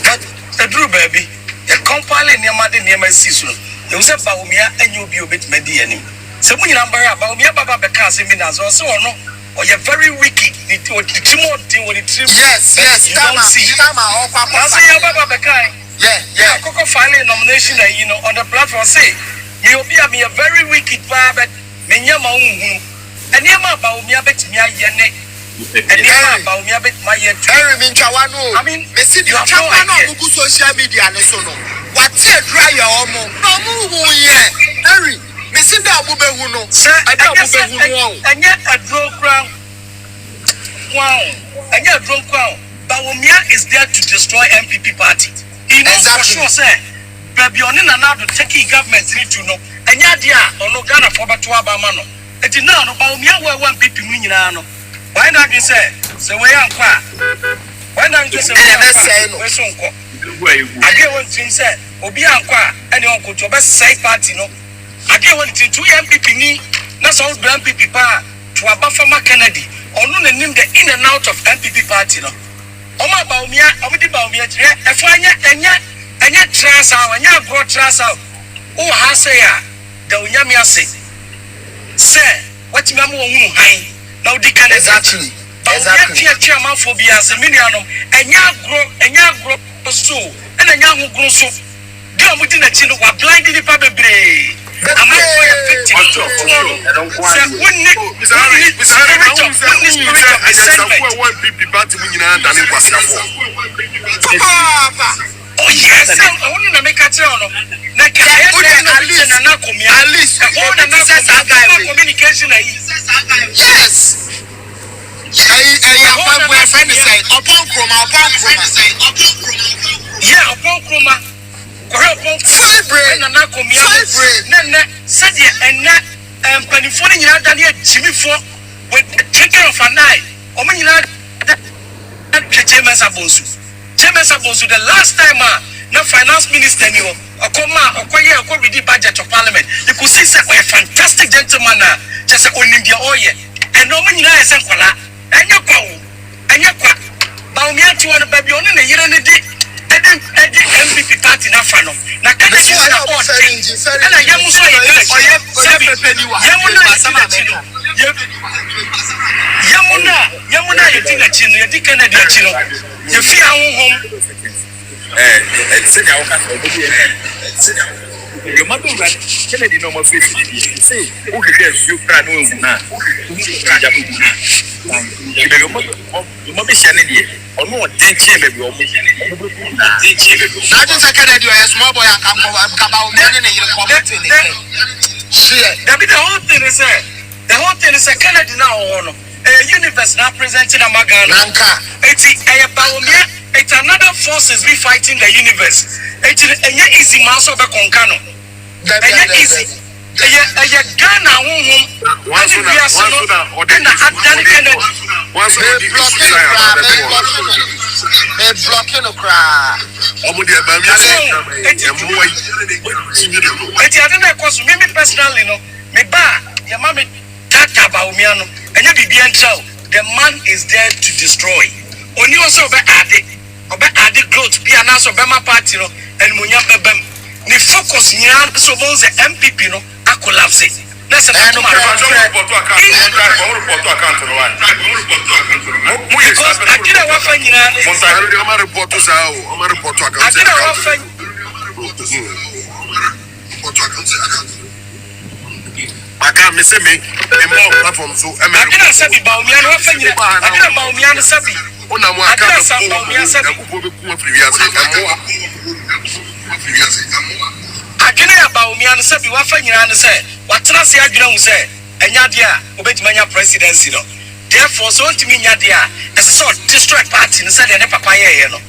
But the Drew baby, the compiling near Madi near my season. You say Baumia and you'll be a bit mediani. So when you number Baumia Baba Becas in Minas or so no, or you're very wicked. Yes, you don't see. Baba Becai. Yeah, Coco filing nomination, you know, on the platform say, you'll be a very wicked Baba, Menyama, and Yama Baumia bet me a yene. And Yama Baumia bet my yet. I mean, you have no idea. Social media, what's a dry homo? No, Harry, Missing that Bubehuno, sir, and yet a draw crown. Wow, and yet a draw crown. Baumia is there to destroy MPP party. He knows for sure, sir. Baby, on in and out of taking government need to know. And yet, or no Ghana for Batuaba Mano. It is now Baumia where one people mean. Why not you say, so we are quiet? Why not you say, we're so quiet? I get one thing said, Obianqua, and your uncle to best side party, no. I get one thing 2 MPP, that's all MPP power to a buffer Kennedy, or no name the in and out of MPP party, no. Oma Baumia, Omidi Baumia, a fine and yet trans out, and yet brought trans out. Oh, Hasaya, the Unyamia say, sir, what you mean, high, now the can exactly. Chairman for Bias, a million, and ya grow so, and a young grow so. Go within a chino, were blinded the public brain. I'm not a victim. Oh, yes, I want to make a turn. At least, communication. Yes. Yeah, upon Chroma. Full na na komia na said and na panifoni nyina da ne Jimmy for with the trigger of an eye. O me nyina James Abonsu the last time na finance minister ni o akoma okoye akobidi budget of parliament. You could see say a fantastic gentleman just onimdia oye and no me nyina ese kwala enya kwa Baumia to one baby on the year and the MPP party na fano. Na kana si na all and I am so Yamuna you think a chin you think na dia chino. You feel home your mother Kennedy no more face say who cares you can na you must be Kennedy or no tension baby or I just Kennedy a small boy come about money in your community the whole thing is a Kennedy now a universe now presenting a magana it's another forces be fighting the universe it's a easy mass of a concano easy Ghana once the man is there to destroy. Only also add growth, be an answer Bema party and Munya Bebem. Ni focus nyan so bonze MPP no a collapse. Let's say no Agene about me and sabi wa fa nyina ne say watena se adwena hu say enya de a obetimanya presidency no therefore so ntimi nya de a ese so destroy party ne say de ne papa ye no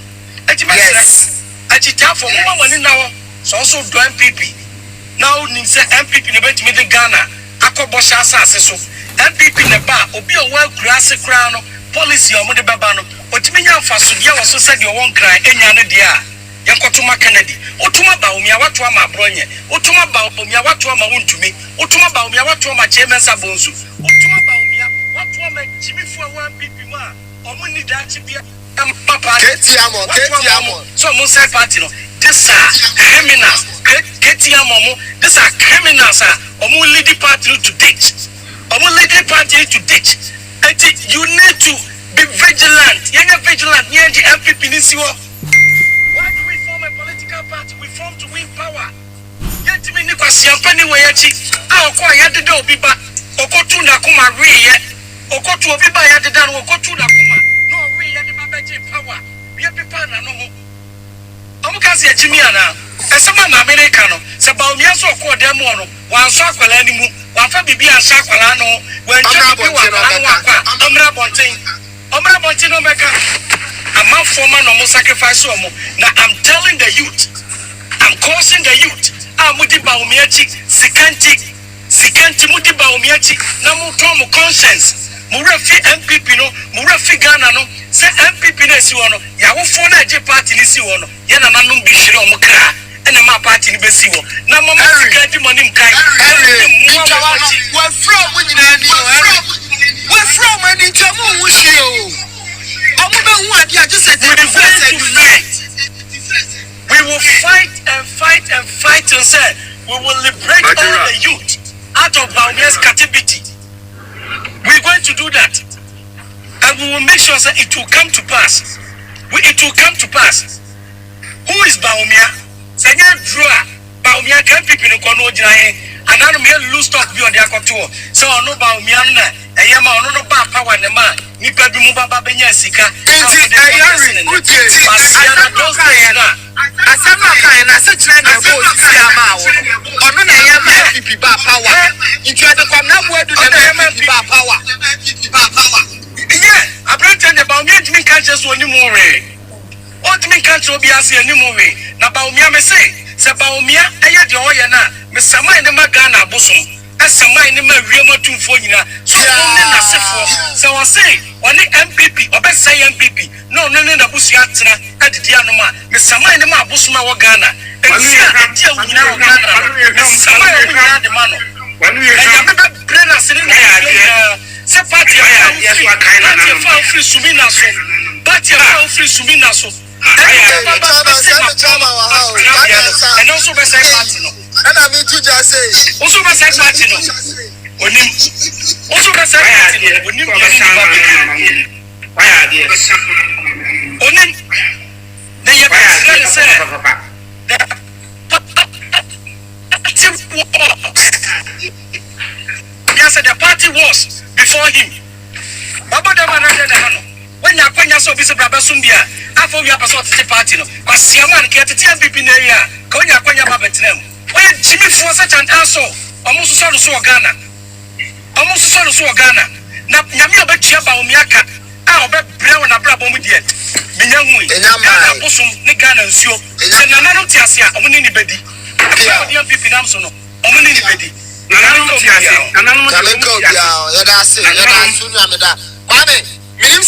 etima yes agita for mama wani na wo so do MPP now nim say MPP ne betimi de Ghana akobọ sha asase so MPP ne ba obi o wa kurase kra no policy o mo de baba no otimi nya mfaso de wo so say de won kra enya ne de a Yankotuma Kennedy, Otuma Baumia, what to my bronye, Otuma Baumia, what to my Untumi, Otuma Baumia, what to my Chairman Sabonsu, Otuma Baumia, what to my Jimmy for one people, or money that to be a papa, Ketiamo, so Musa Patino, this are criminals, Ketiamo, this are criminals, or more lady party to ditch, or more lady party to ditch. I think you need to be vigilant, you're vigilant, near the MPP in this war. Party we form to win power. Yet me ni kwasi ampani we yachi. Akwa ya deda obi ba. Okotu na kuma ri ye. Okotu obi ba ya deda no okotu na kuma. No ri ye ni ba beje power. Ye pipa na no ho. Omukasi ya Jimmy ana. Esema na America no. Se ba omi aso ko dem no. Wan so akwala ni mu. Wan fa bibi ansa akwala no. Wan twa bibi wa akwa. Omra bontin no meka. I'm not former normal sacrifice. Now I'm telling the youth, I'm causing the youth. Mudi Baumiachi, Sikanti Mudi Baumiachi, Namutomo conscience. Murefi MPP no, Murefi Ghana no, say MPP Nesiwano, Yahu Fona J party Nisiwano, Yana Nanum Bishiro Mukra, and a party in Besiwo. Now, Mamma Sikanti Monim Kai, we're from when in Jamu Wushio. We will fight and fight and fight and say we will liberate all the youth out of Baumia's captivity. We're going to do that, and we will make sure that it will come to pass. It will come to pass. Who is Baumia? Sanya draw Baumia can't pick in the corner, and I don't lose stock beyond their contour. So no Baumia, and Yama no power and the man. Nipa bi mu baba benya sika asama kan na se kire na go sisi ama wo ono na yema MPP ba power into the come na wo do the MPP ba power yeah abrante ne ba omi admin kan just woni mo we odmin kan tro bi ase ani mo we na ba omi ame say Sabaumia, aya the oyana, Miss Samai in the Magana Busum, as Samai in the Mariama Tumfoina, so I say, one MPP, or best say MPP, no, the Busiatina, at the Dianoma, Miss Samai in the Mabusuma Wagana, and we are the Mano. When we have Brenna sitting there, Sepati, free Suminaso, but you're free Suminaso. And also Besai Martino. And I mean to just say, also Besai Martino. Also Besai Martino. Why are they? Onim, they have yes, the party was before him. Baba when you are so busy, Brother Sumbia, after we are passed the party, but Siaman get to TMP in the area, Konya Babetlem. When Jimmy for such an answer, almost so Ghana. Almost so Ghana. Namia Bachia Baumiaka, our brown and Brabo Mudiet. Minyamui, and Bosum, Nigan and Sio, and Nanano Tiasia, Omunibedi. The people Namsono, Omunibedi. Minimum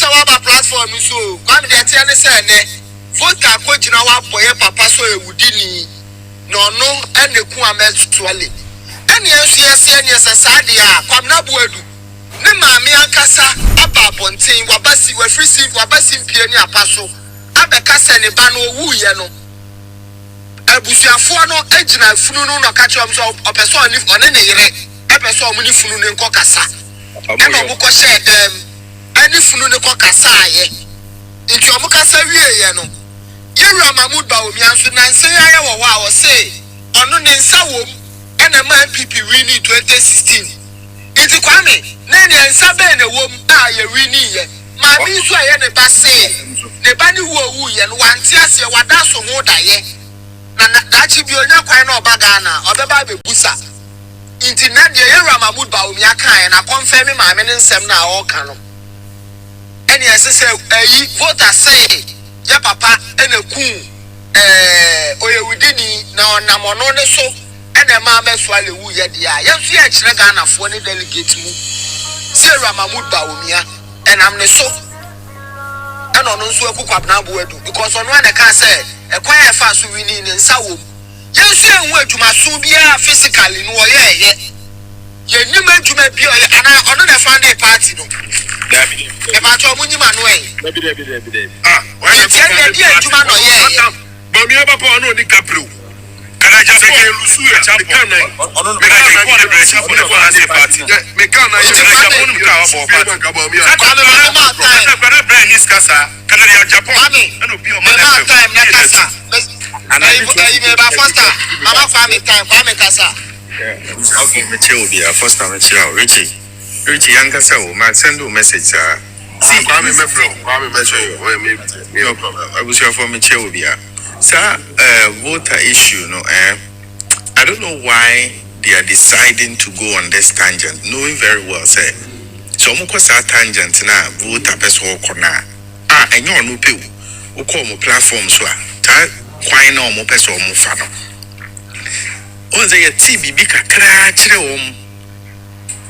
Waba platform so kwame de tia ne say ne voter ko gina wa boye papa so ewudini no no eneku ametuale ene enso yesi ene sasade a kwame na boadu ne maame ankasa aba bonten wabasi wafrisi wabasi mpie ni apaso abekasa ne ba no owuye no abusuafo no agina funu no no ka che so opeso oni one ne yere epeso omuni funu ne nkokasa e no bukọ share dem ani funu ne ko kasa aye nti omo kasa wie ye no Yewura Mahmood Bawumia na nse ya wo wa wo say ono ne nsa wom ena ma MPP win 2016 nti kwame na ne nsa be na wom a ye win ye ma bi so aye ne ba say ne ba ni wu ye no wanti ase wada so ho da ye na da chi bi onya kwan na oba Ghana obeba be busa nti na de Yewura Mahmood Bawumia kan na confirm ma me ne nsem na o kan no ene ese say ayi voter say ya papa ene ku oyewudini na onamono ne so ene ma meswale wu ye dia yenso ye kire Ghana fo ne delegate mu Yewura Mahmood Bawumia enam ne so ene ono nso akukwabna boadu because ono na kan say ekwan e fa so wini ne nsa wo yenso enwu adwuma so bia physically no ye ye nyima adwuma bia ana ono na fa na party no David. About your money, Manuel. David. Why you tell me, dear Juma? No, yeah. But me about no the Capro. And I just say, Lucia, Champion. Richie Yankasa, my send you message, sir. See, Kwame no problem. I was here for me, sir. Voter issue, no, I don't know why they are deciding to go on this tangent, knowing very well, sir. So, I'm going to tangent now, voter person corner. And you're no pay, who call my platform, so quite no more person, more fun. On the TB, big a crash,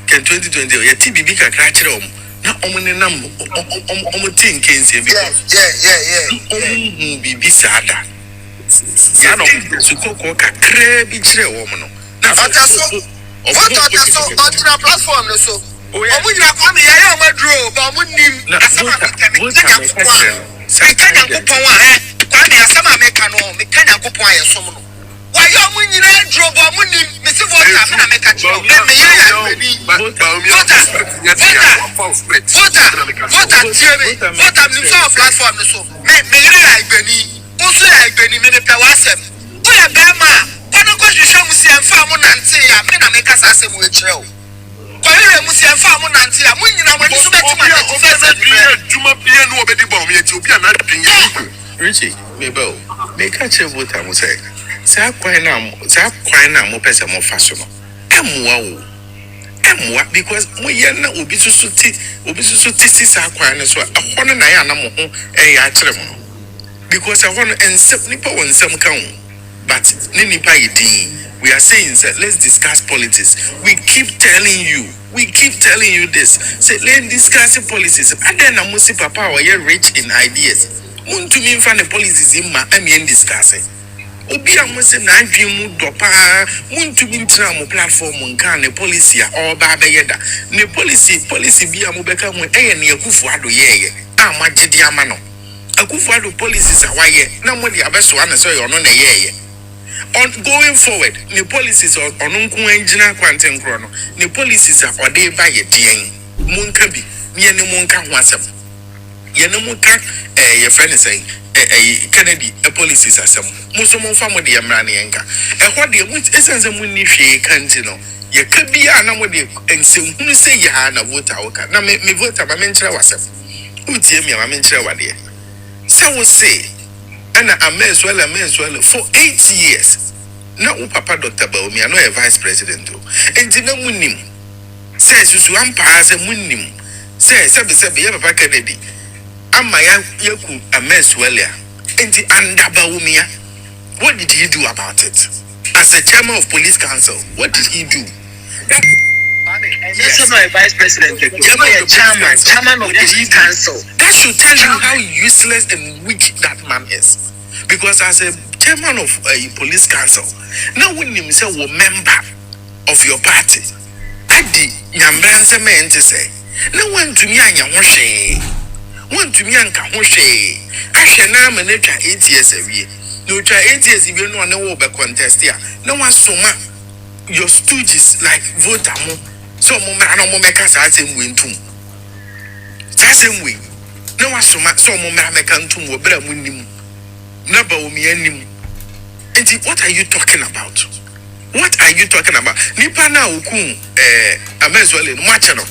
2020 ya TBB ka kra na omune nam omutin kense bi bibi sada ya no sukoko ka kra bi kire wo no na otaso on platform no so omunyina kwame ya ya madro ba omunim asama mekanya kupon wa kwame asama meka no mekanya kupon ayesom no why you munyina dro ba omunim mesi voter me na meka chiro me ya voter nimso platform no so me yiri ya igbeni usu ya igbeni me pe wasem o ya be ma kono ko hwehwe musi emfa mo nante ya me na meka sase mu ekire o ko yiri musi emfa mo nante ya munyina mo ni so betima na ofese juma bia no obedi ba o me eti obi ana dwen Richie me bo me ka che voter mo say sa kwan na mo pese mo faso no emwa because mo ye na obi susu ti sisa kwan so ahono na ya na mo ho ya kire mo because ahono ensem nipa won nsem ka ho but we are saying that let's discuss politics. We keep telling you this. Say let's discuss policies. And then I must say papa we are rich in ideas. Want to mean find the policies in my discuss it. Obi amose na adwen mu dopa muntumi ntina mo platform nka ne policy a oba beyeda ne policy bi amobeka mu ne Akufo Addo yeye amagide ama no Akufo Addo policies a waye na mo de abeso ana so yo no na yeye on going forward ne policies ono nko angina kwanten kro no ne policies a ode ba ye den munka bi ne ne munka ho asem ye ne munka ye friend say Kennedy policies asem muso mo fa mo de yamra ne yenka ho de mu esense mu ni hwe kanti no ye ka bia na mo de ensehunu se ya na voter woka na me voter ba me nkyere wasem utie me ma me nkyere wade se wo se ana amenswele for 8 years na wo papa Dr. Bawumia no vice president o enti na munim se susu ampa se munim se sebe ye papa Kennedy ama yaku amenswele enti anda Bawumia. What did he do about it? As a chairman of police council, what did he do? Yes, my vice president, chairman of the police council. That should tell you how useless and weak that man is. Because as a chairman of a police council, now when you say a member of your party, Adi Nyambranse men to say, no one to me and Yamoshe, one to me and Kamoshe, Ashana Manetra 8 years a year. No try 8 years if you know no over contest here. No one so much your stooges like vote so no make us same way too. Same way. No one so much so make antum wo bra munim. Na ba o mianim. And what are you talking about? What are you talking about? Nipa na okun amezwele no mache no.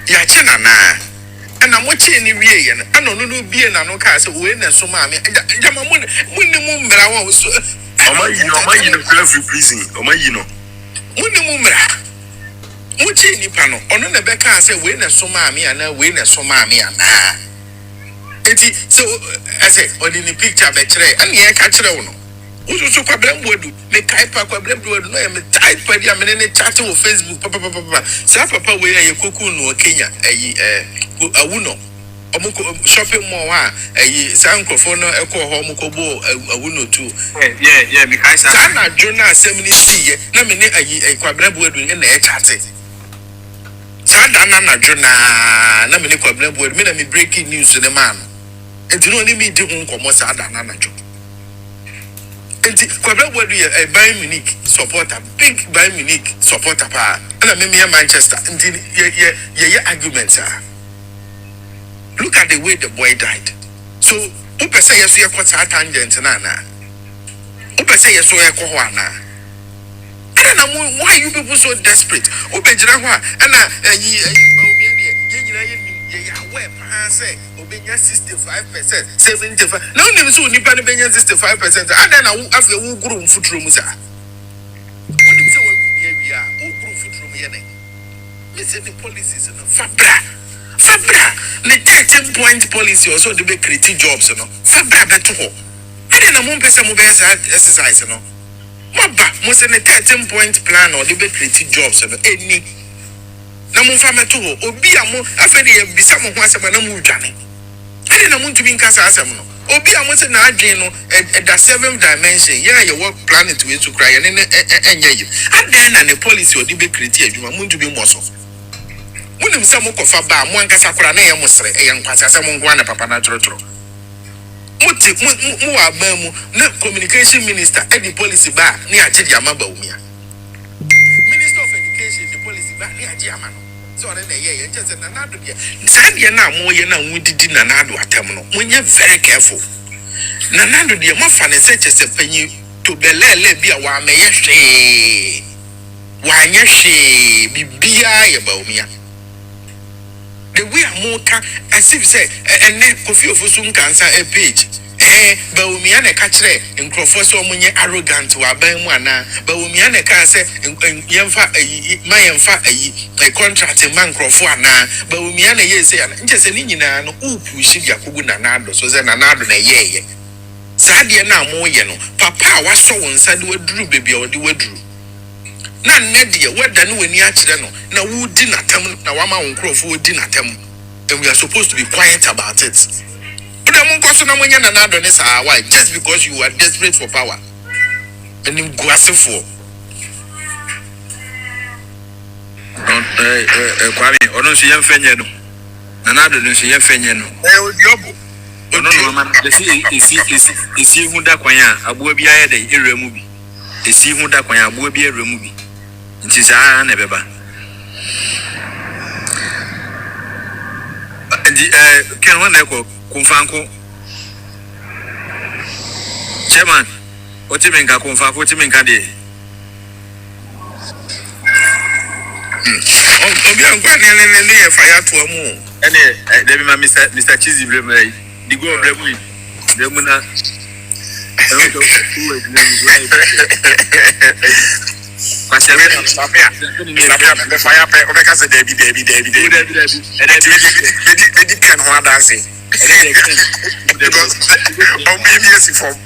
Ya che na na. Na moche ni wie ye na no bie na no ka se we na so ma me jama mu mra wa so omayi no free prison omayi no mu mra moche ni pa no ono na be ka se we na so ma me ana we na so ma me ana enti so I say odi ni picture be kire ana ye ka kire wo no uso kwa blembodu me kai pa kwa blembodu no me type pa dia me ne chat wo Facebook papa sa papa we ye koku no Kenya awuno omuko shopping mall wa sankrofo no ekọ ho omuko bo awuno tu me kai sa na jona assembly siye na me ne kwa blembodu ne e chat sa na jona na me ne kwa blembodu me na me breaking news ne man enti no ni mi di hu nkomo sa na jo. And Kwabra would be a Bayern Munich supporter, big Bayern Munich supporter, and I mean Manchester. And your arguments are. Look at the way the boy died. So, who per se yes, you are quite a tangent, Nana. Who per se yes, you are Kohuana. And I know why you people so desperate. Who per Java and say, obey 65%, 75%. No, never so nipa ne benya 65%. And then after who grew foot room, sir. When you say we are, who grew foot room here? Listen, the policies and Fabra, the 13-point policy also to be creating jobs, you know. Fabra better. And then a person mobile exercise, you know. Maba, most in a 13-point plan or the be creating jobs, you know. Any. Namun fama to obi amo afedi e bisa mo ho asema na mu dwane ene na mu ntumi nkasa asem no obi amo se na adwen no da 7th dimension ye work planet we to cry ene enye yi adan na ne policy odi be create adwuma mu ntumi mo so munim se mo kofa ba mo ankasa kora na ye mo sere e yankwasa se mo ngwa na papa na trotro muti mu aba mu na communication minister e di policy ba ni agye ama ba umia minister of education the policy ba ni agye ama no so na ye just na nado dia say na mo ye na wudidi na nado atem no munye very careful na nado dia mo fa ne se chese panyi to belele bia wa meye hwe wa nye hwe bibia ye ba umia the way amoka as if say ene Kofi Ofosu cancer a page ba umia na ka kire nkrofo so omunye arrogant wa ban mu ana ba umia na ka say yemfa mayemfa a contract man nkrofo ana ba umia na ye say ana nche se ni nyina no upushi dia kogu na nado so say na nado na ye Sadia na mo ye no papa wa so won sa de waduru bebi a wode waduru na nne weda no wani akire no na wo di natam na wa ma won krofo wo di natam and we are supposed to be quiet about it. Una mo nkoso na mo nya na ado ne sa why just because you are desperate for power and you go ask for Kwame ono so yem fenye no na ado no so yem fenye no odiobo ono no man esi hu da kwan a aboa bi aye de eremu bi esi hu da kwan a aboa bi eremu bi nti za na beba ndi ken wana ko kumfanko chairman otimenga kumfanko otimenga de obi angwa ne ye fire to amu ene debi ma Mr Chizi Bremai di go Bremu Bremu na ewo Sapia the fire pe obeka se Debbie edi ken ho adanse because maybe yes from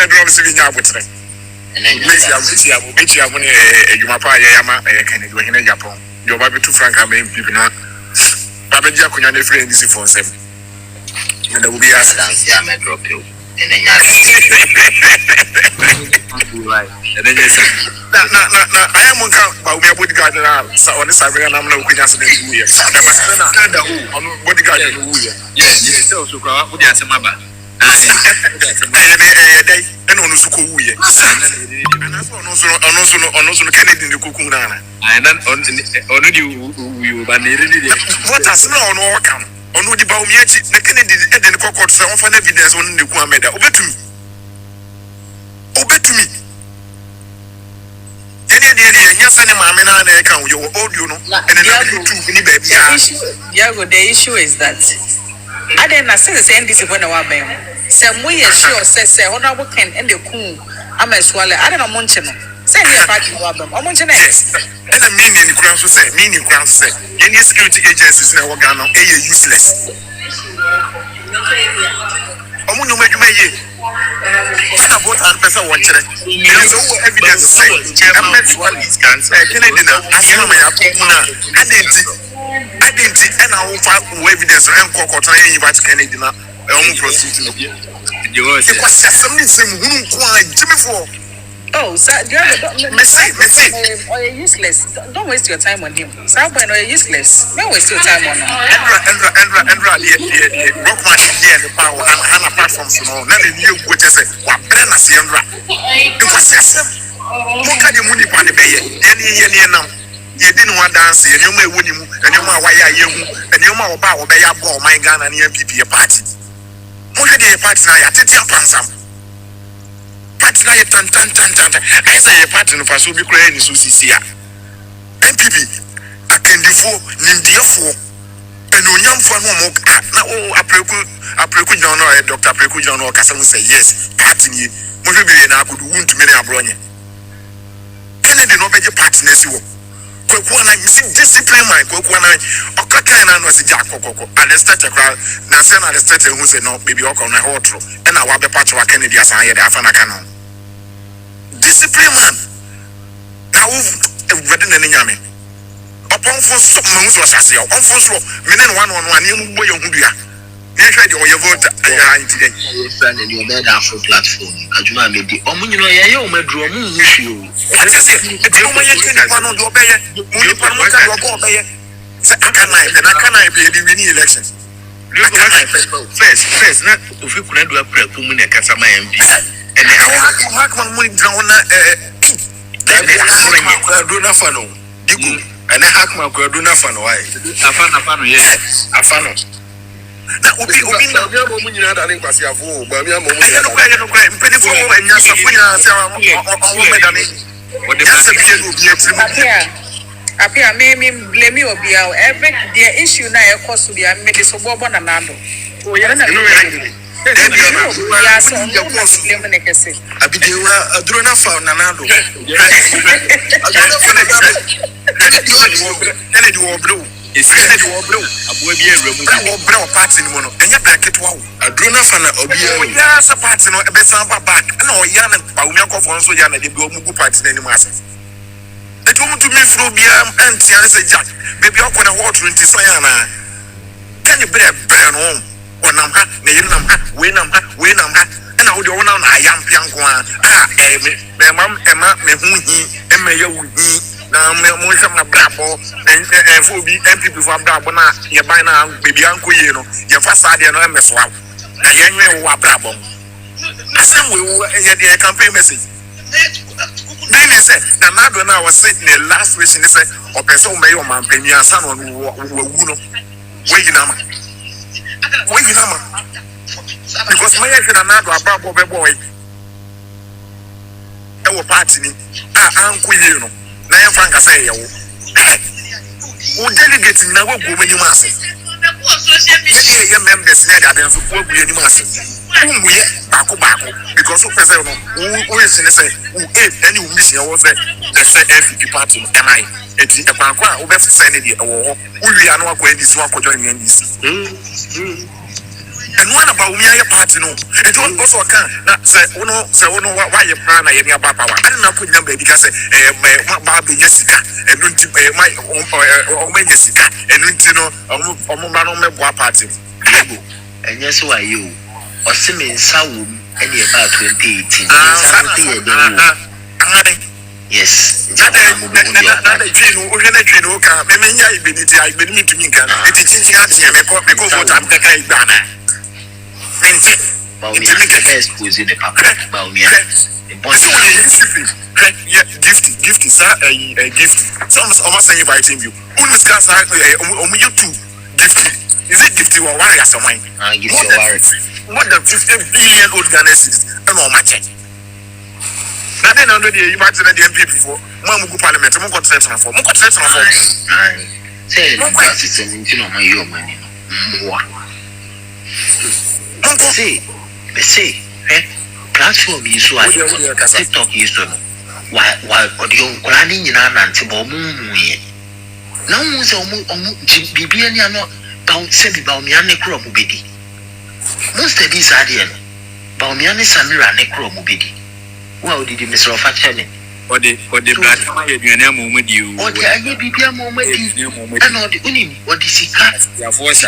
Drum si nya abotre Meti amu ne edwuma pa ya yama Kennedy we hene Agyapong yo ba betu franka me mp na ba be dia konya ne free ndisi for 7 na will be asked dance ya me drop you and then ya na I am on count ba we bodyguard na sa on Sabrina na na okunya se na du ye na da on bodyguard na wu ye yes so kwa wo dia se maba and on Suko wu ye and on so Kennedy de kuku na na and on you ba na really what has no on all come onu di ba omiachi na Kennedy e de kokot se on fa na evidence on ne ku ameda obetumi ene de nya se ne maame na na e kan wo audio no ene na YouTube ni ba bia the issue is that I didn't say the same this when I was bem se mo ye sure se honorable Ken and the ku ameswale I don't know monche no say me party wa bem o monche na yes ene meaning kura so say any security agencies na wo Ghana e useless omu nyoma dwuma ye na vote and person won kire so evidence say ameswale is cancer Kennedy na asema ma ya kokuna identity and our evidence and court and you back Kennedy na proceed because something same who kwa Jimmy for oh sir you're useless don't waste your time on him sir when you're useless don't waste your time on him Andra rock machine there the power and apart from so no na you go just say wa brand as Andra because mo ka de money pa ne be ye na ye didn't want dance ye nyoma ewu nimu nyoma waya yehu nyoma oba obeya bo my Ghana na MPP party mo hwe de party na ya tete apansam party na ye tan I say ye party no faso bi kura ni so sisia MPP akendifo nimdiefo enunyamfo no mo na o apreku John no Dr. Apreku John no kasa say yes party ni mo hwe bi na akodu wuntumi na abronye Kennedy no beje party na si wo Kwana misi discipline my kwana okaka na no se ja kokoko arrested kra na se na arrested hu se no baby okọ na hotro e na wa be patro wa Kennedy asan ye de afana kana discipline man na wo evede na nyame oponfo so mahu so asase onfo so menen one ani mu boye hu dua ne hwe de oye vote ya intide friend in your bed afro platform aduma medi omunyino ye o madru omu hwio atese e o maye kene kwa no do beye mu ni pa mo ka do go beye se akana be di win election first na ofi kuna do apra ko mu ne kasa ma MP and hakman mu down na do na fano digu and hakman ko do na fano why afano yes afano na obi na mo nyina da ne kwase afo ba mi amomu ya no kwa mpeni fo mo nya safo nya se o medane o de se bi no bi etri apia me blame you obi every the issue na e cost bi am me de so bobo na nando o yere na ya so no blame ne kese abidewa aduro na fa na nando ene di wo bro Especially the Oblo, Abu Bro party in one, and you back it wow. A drone of an Obio, yes, a party no, a Besamba back, no, Yan and Paumako for so Yan, they go Mugu party in the massive. They told to me through Biam and Tiana Jack, baby, I'm going to water into Sayana. Can you bear home? When I'm ha, when I'm ha, and I would own I am Pianquan. My mum, Emma, me who he, and may you now, most of my brabo, and for be empty before Brabona, your by now, baby Uncle, you know, your facade and I'm a swap. A young man who are brabo. Some will hear the campaign message. Then he said, the man when I was sitting the last wish, and he said, or person may your man pay me a son on who where you know, because my head and another brabo boy. Our party, Uncle, you know. Na yɛn franka sɛ yɛwo wo delegate na wo go mani masse yɛ members na da den so wo go ani masse wo muye baako because wo pese no wo yɛ sene sɛ wo any wo mission wo sɛ the FPP party no am I eti e baako a wo be sɛ ne de wo ho wo wia no akɔ NDC wo akɔ join NDC and one about me a party no it don't also can na say uno why you plan na yemi aba power and na put number because ma be yesika and nti my o me yesika and nti no o mo ma no me boa party lego and yes why you o se me nsa wo and e ba 2018 yes that train o ka me nya ibiniti I be me to me kan it chinchi ade me ko vote am kaka igba exposing the papa about me. Gift is a gift. Some almost inviting you. Almost cast you too. Gift is it gift you are warriors of mine? What the 50 billion old Ghanaians is and all my check. Now then, under the invite the MP before Mamugu Parliament, Moko Treasure for Moko Treasure for say, my money. Say, platform is so TikTok is so why audio running in an antibomu. Now, Bibian no bound said about me and necro mobidi. Most of these are the Baumiani Samira necro mobidi. Well, did you miss Rafa Channing? Or the platform you name with you, or the Bibia moment, and all the Unim, or the Sika, your voice.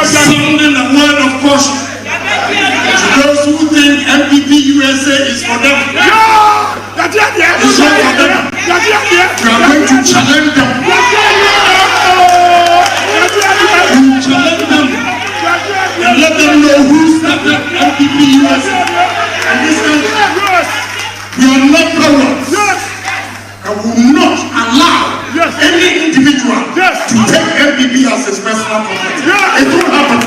Sounding the word of caution to those who think MPP USA is for them. It's not for them. We are going to challenge them. We challenge them and let them know who started MPP USA. And this country, we are not cowards. And we will not allow any individual to take MPP as his personal property. It won't happen.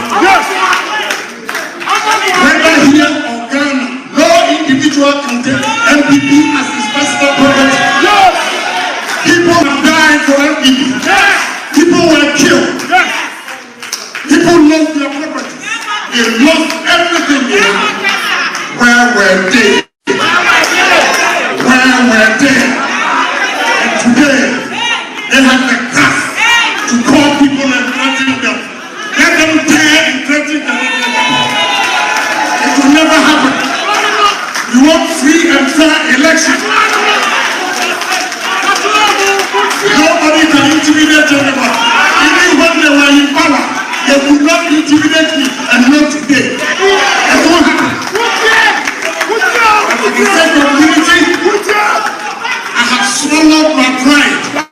Whether here or Ghana, no individual can take MPP as his personal property. People have died for MPP. People were killed. People lost their property. They lost everything they had. Where were they? Where were they? And today, they have the guts to call people and threaten them. Let them dare and threaten them. It will never happen. We want free and fair election. Nobody can intimidate anyone. Even when they were in power, they could not intimidate me, and not today. It won't happen. For the sake of unity, I have swallowed my pride.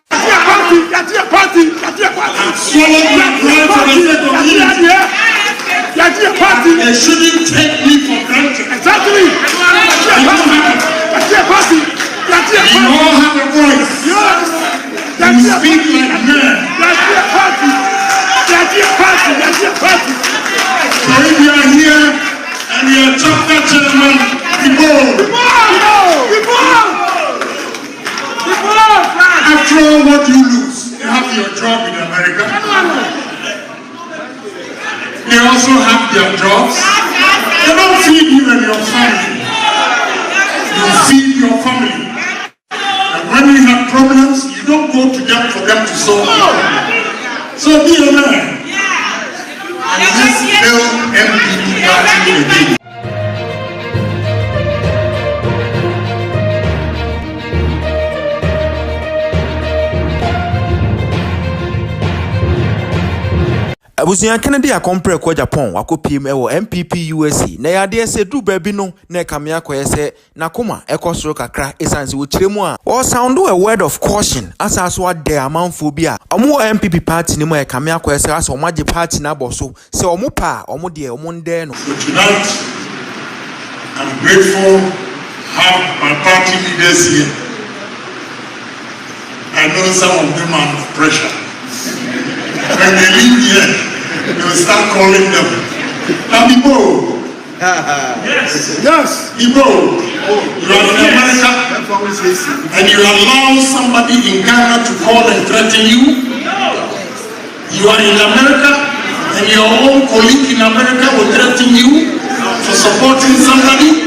Swallowed my pride for the sake of unity. They shouldn't take me for granted. jobs. They don't feed you and your family. You feed your family. And when you have problems, you don't go to them for them to solve them. So be a man. And let's build MPP party again. Abusuan Kennedy akompre ko Agyapong akopiem ewo MPP USA na yade ese du baabi no na kamea ko yese nakoma ekosoro kakra esanse wo kiremu a o sound a word of caution asaso ade amanfo bi a omo MPP party ni mo e kamea ko yese aso omo age party na boso se omo pa omo de omo nde no. So tonight I'm grateful to have my party leaders here. I know some of them are under pressure. When they leave here, they will start calling them. Now, people. Yes. Yes. People. You are in America and you allow somebody in Ghana to call and threaten you. You are in America and your own colleague in America will threaten you for supporting somebody.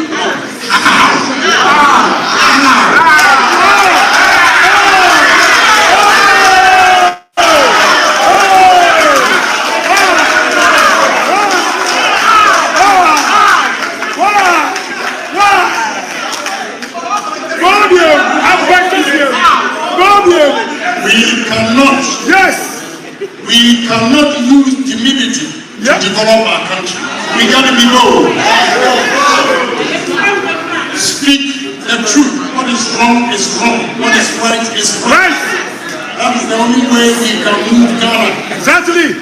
We cannot use timidity to develop our country. We gotta be bold. Speak the truth. What is wrong is wrong. What is right is right. That is the only way we can move Ghana. Exactly.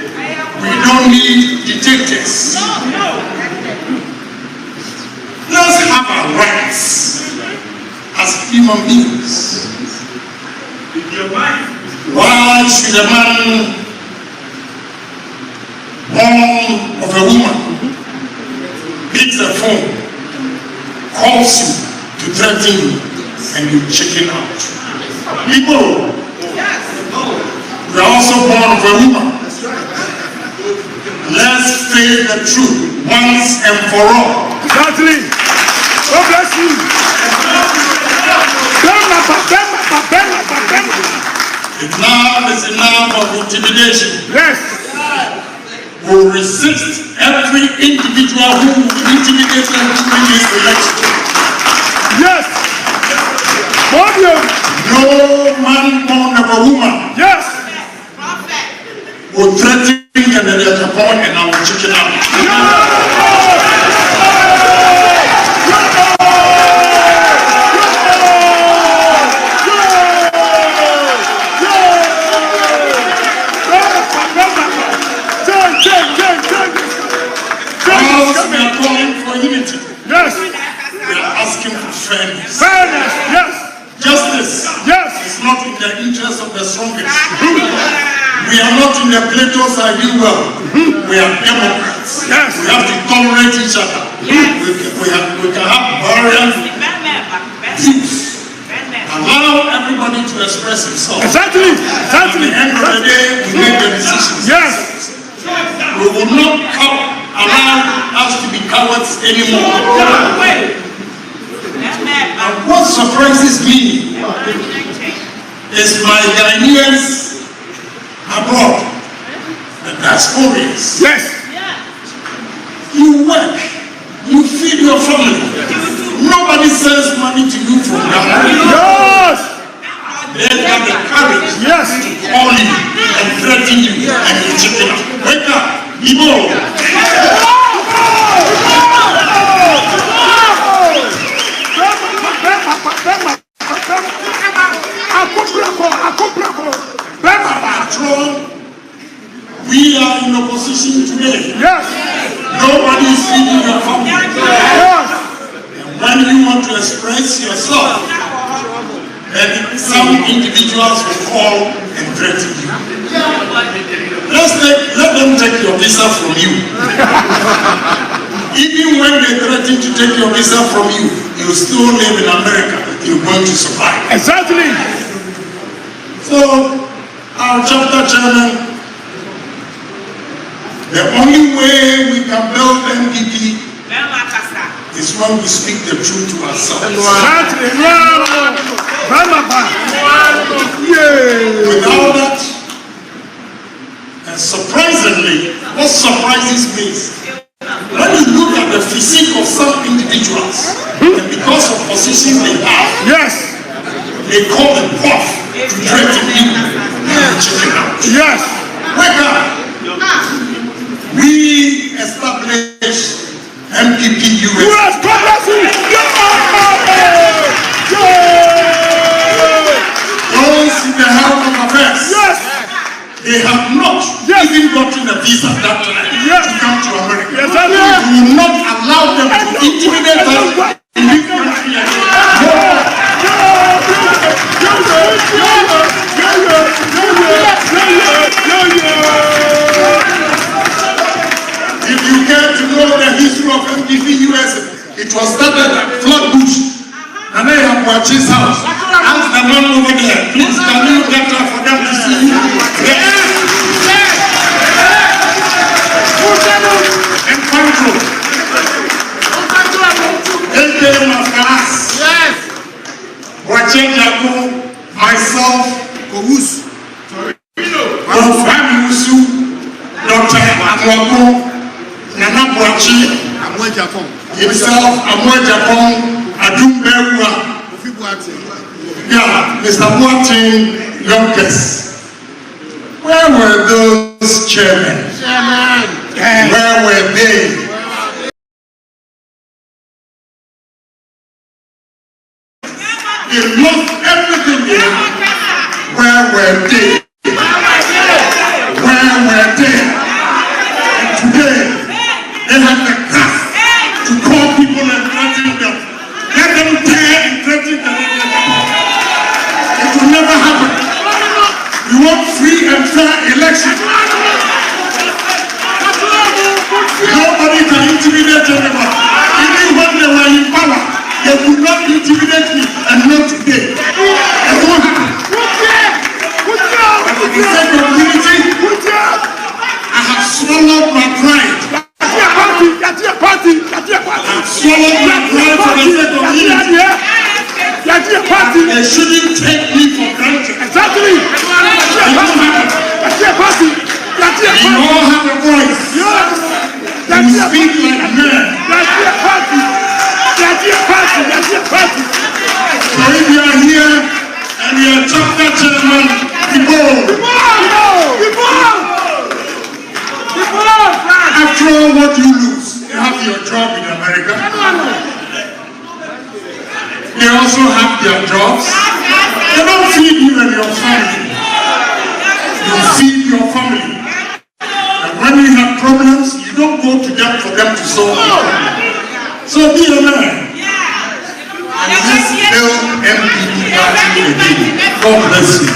We don't need dictators. Let's have our rights as human beings. Why should a man born of a woman picks the phone, calls you to threaten you, and you chicken out? People, we are also born of a woman. Let's face the truth once and for all. Exactly. God bless you. Enough is enough of intimidation. Yes. We'll resist every individual who will intimidate them during this election. Yes. No man born of a woman. Yes. Will threaten Kennedy Agyapong and I will chicken out. Yes. We are asking for fairness. Fairness, yes. Justice, yes. It's not in the interest of the strongest. We are not in the Plato's ideal world. We are democrats. Yes. We have to tolerate each other. Yes. We can have various views. Allow everybody to express himself. Exactly. Exactly. At the end of the day, we make the decisions. Yes. We will not allow us to be cowards anymore. And what surprises me is my Ghanaians abroad, the diasporians. Yes. You work, you feed your family. Nobody sends money to you from Ghana. Yes. They have the courage, yes, to call you and threaten you and you chicken out. Wake up, Igbo. We are in opposition today. Yes. Nobody is feeding your family. Yes. And when you want to express yourself, then some individuals will call and threaten you. Let them take your visa from you. Even when they threaten to take your visa from you, you still live in America. You're going to survive. Exactly. So, our chapter chairman, the only way we can build a MPP is when we speak the truth to ourselves. Without that, and surprisingly, what surprises me is when you look at the physique of some individuals, and because of positions they have, Yes. they call them puff to threaten you and chicken out. Yes. Wake up! We established MPP US. Those in the House of Affairs. Yes. They have not even gotten a visa that time to come to America. Yes, We will not allow them to intimidate us in this country again. If you care to know the history of MPP US, it was started at Flatbush. And I have watched his house. Ask the man over there, please can you get up for them to see you? And control. They came after us. Yes. Watching Agyapong, myself, Kowus, Ofamusu, Dr. Agyapong, Nana Boachi, himself, Agyapong, Adumbewa, yeah, Mr. Boating, Yonkers. Where were those chairmen? Where were they? They lost everything they had. Where were they? Where were they? And today, they have the guts to call people and threaten them. Let them dare and threaten them. It will never happen. We want free and fair election. Nobody can intimidate anyone. Even when they were in power, they could not intimidate me, and not today. It won't happen. But for the sake of unity, I have swallowed my pride. I have swallowed my pride for the sake of unity. They shouldn't take me for granted. Exactly. It won't happen. We all have a voice. We speak like men. So if you are here and you are chapter chairman, after all what you lose, you have your job in America. They also have their jobs. They don't feed you and your family. You feed your family. And when you have problems, you don't go to them for them to solve it. So be a man. And let's build MPP party again. God bless you.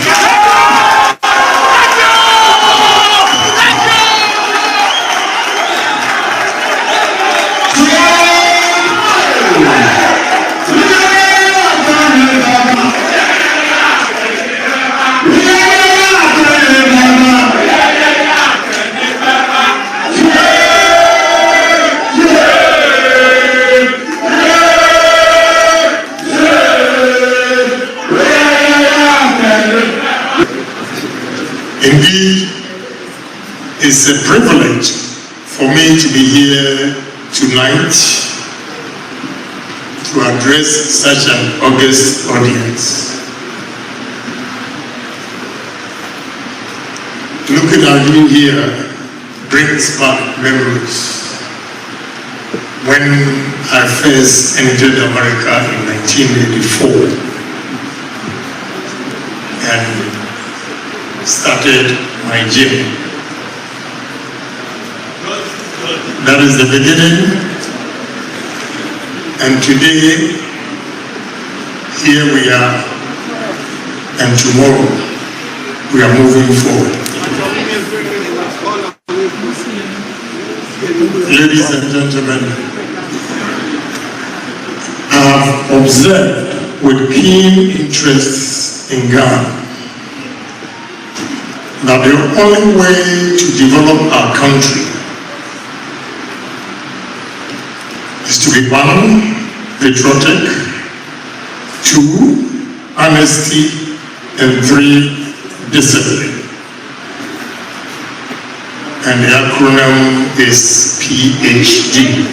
Indeed, it's a privilege for me to be here tonight to address such an august audience. Looking at you here brings back memories. When I first entered America in 1984 and started my journey. That is the beginning, and today here we are, and tomorrow we are moving forward. Ladies and gentlemen, I have observed with keen interest in Ghana that the only way to develop our country to be 1, patriotic, 2, honesty, and 3, discipline. And the acronym is PhD.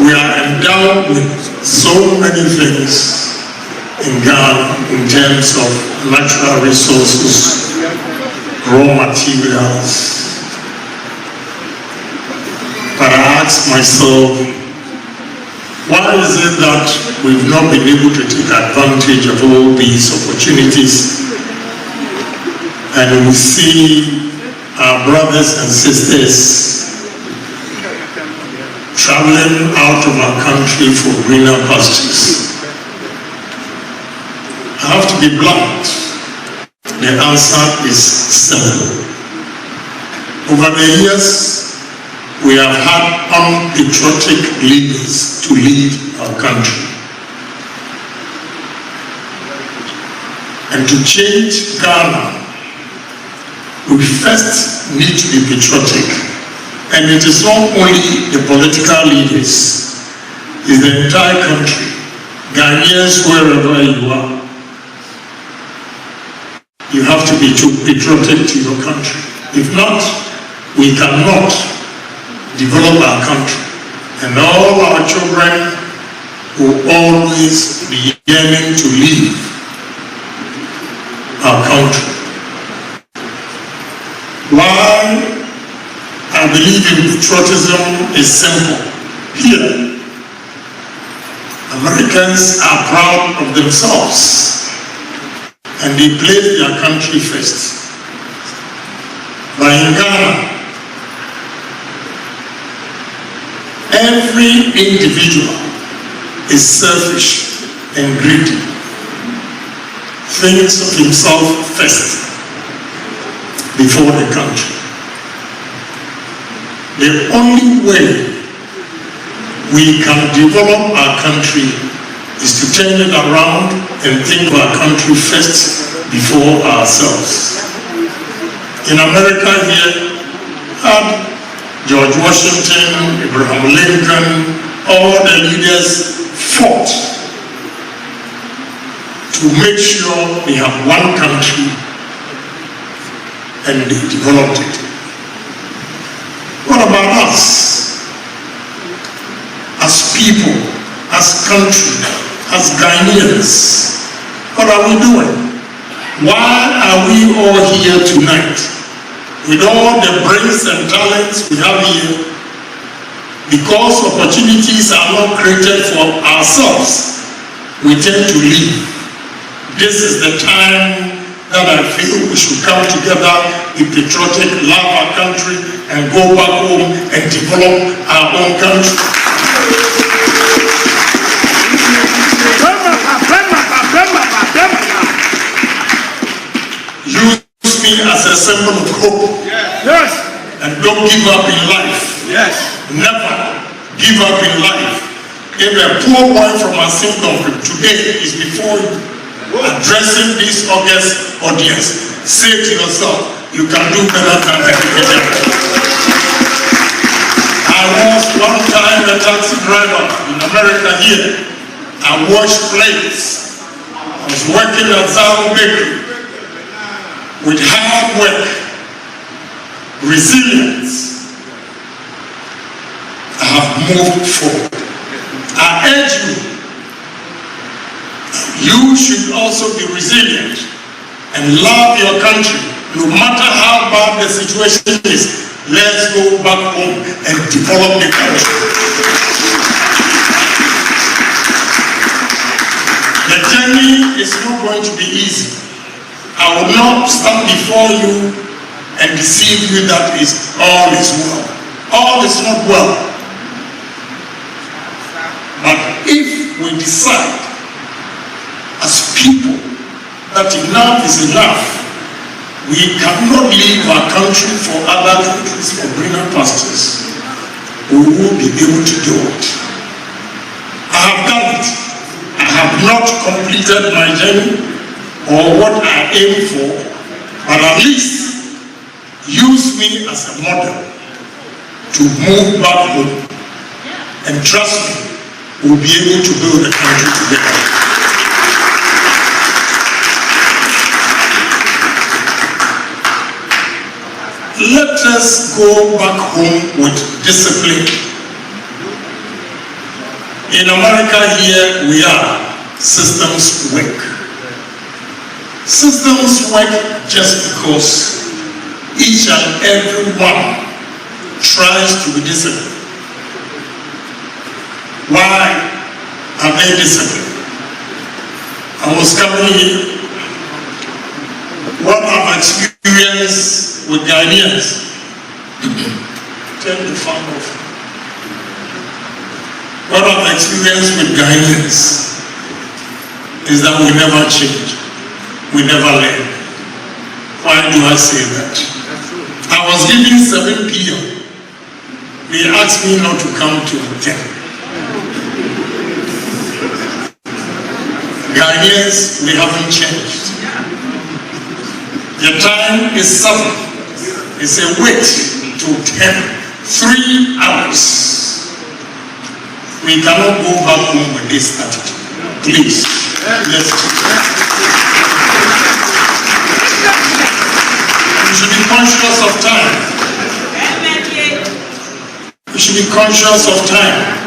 We are endowed with so many things in Ghana in terms of natural resources, raw materials. But I ask myself, why is it that we've not been able to take advantage of all these opportunities? And we see our brothers and sisters traveling out of our country for greener pastures. I have to be blunt. The answer is simple. Over the years, we have had unpatriotic leaders to lead our country. And to change Ghana, we first need to be patriotic. And it is not only the political leaders, it's the entire country. Ghanaians, wherever you are, you have to be patriotic to your country. If not, we cannot develop our country. And all our children will always be yearning to leave our country. Why I believe in patriotism is simple. Here, Americans are proud of themselves and they place their country first. But in Ghana, every individual is selfish and greedy, thinks of himself first before the country. The only way we can develop our country is to turn it around and think of our country first before ourselves. In America here, George Washington, Abraham Lincoln, all the leaders fought to make sure we have one country, and they developed it. What about us? As people, as country, as Ghanaians, what are we doing? Why are we all here tonight? With all the brains and talents we have here, because opportunities are not created for ourselves, we tend to leave. This is the time that I feel we should come together, be patriotic, love our country, and go back home and develop our own country. Use me as a symbol of hope. Yes. And don't give up in life. Yes. Never give up in life. If a poor boy from a single today is before you, addressing this August audience, say to yourself, you can do better than that. I was one time a taxi driver in America here. I washed plates. I was working at Zao Bakery. With hard work, resilience, I have moved forward. I urge you should also be resilient and love your country. No matter how bad the situation is, let's go back home and develop the country. The journey is not going to be easy. I will not stand before you and deceive you that all is well. All is not well. But if we decide as people that enough is enough, we cannot leave our country for other countries for greener pastures, we will be able to do it. I have done it. I have not completed my journey or what I aim for, but at least use me as a model to move back home. And trust me, we'll be able to build the country together. Let us go back home with discipline. In America here we are, systems work. Systems work just because each and every one tries to be disciplined. Why are they disciplined? I was coming here. What I've experienced with Ghanaians, turn the fan off. What I've experienced with Ghanaians is that we never change, we never learn. Why do I say that? I was given 7 p.m. They asked me not to come to 10. Ghanaians, we haven't changed. The time is 7. It's a wait to 10. 3 hours. We cannot go back home with this attitude. Please, let's do it. We should be conscious of time. We should be conscious of time.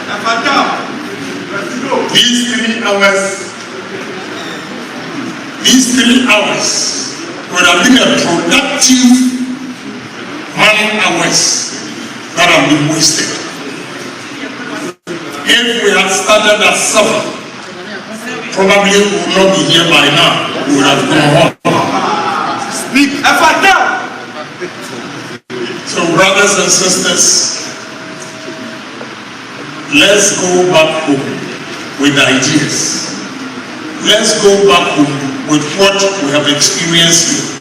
These 3 hours would have been a productive man-hours that have been wasted. If we had started at 7, probably we would not be here by now. We would have gone on. Speak. So brothers and sisters, let's go back home with ideas. Let's go back home with what we have experienced here.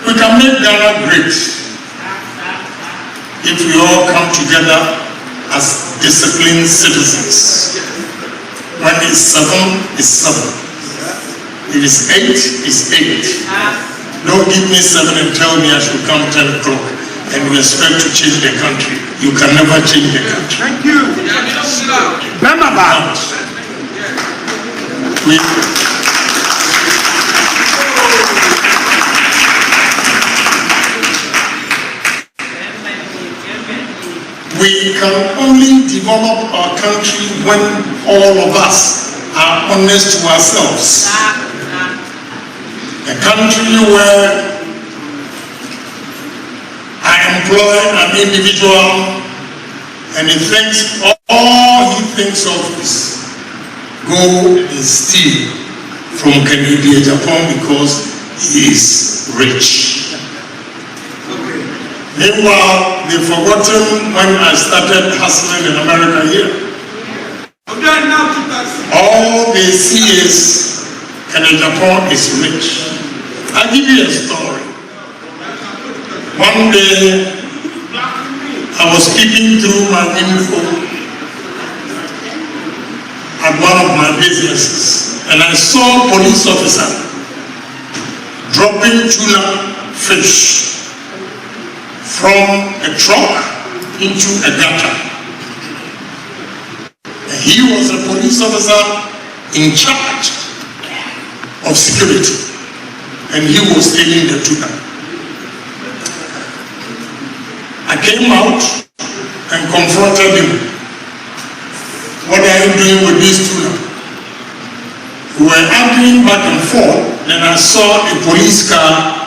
We can make Ghana great if we all come together as disciplined citizens. When it's 7, it's 7. If it's 8, it's 8. Don't give me 7 and tell me I should come 10 o'clock and you expect to change the country. You can never change the country. Thank you. We can only develop our country when all of us are honest to ourselves. A country where I employ an individual and he thinks all he thinks of is go and steal from Agyapong because he is rich. Meanwhile, they've forgotten when I started hustling in America here. All they see is Agyapong is rich. I'll give you a story. One day, I was peeping through my window at one of my businesses, and I saw a police officer dropping tuna fish from a truck into a gutter. He was a police officer in charge of security, and he was stealing the tuna. I came out and confronted him. What are you doing with this tuna? We were arguing back and forth, then I saw a police car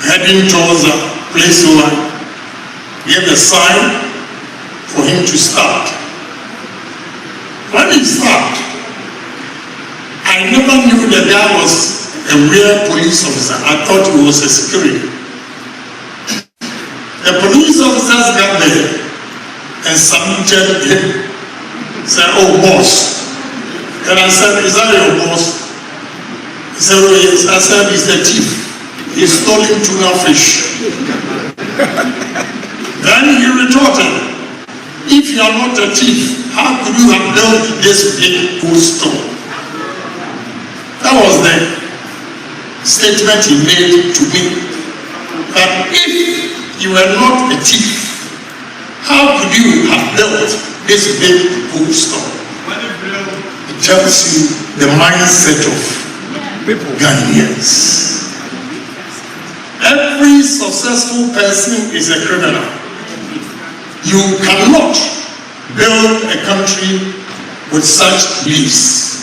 heading towards a place where I gave a sign for him to start. When he stopped, I never knew the guy was a real police officer. I thought he was a security. The police officers got there and saluted him. Said, "Oh, boss." And I said, "Is that your boss?" He said, "Oh, yes." I said, "He's the thief. He's stealing tuna fish." Then he retorted, "If you are not a thief, how could you have built this big food store?" That was the statement he made to me. that if you were not a thief, how could you have built this big food store? It tells you the mindset of Ghanaians. Every successful person is a criminal. You cannot build a country with such beliefs.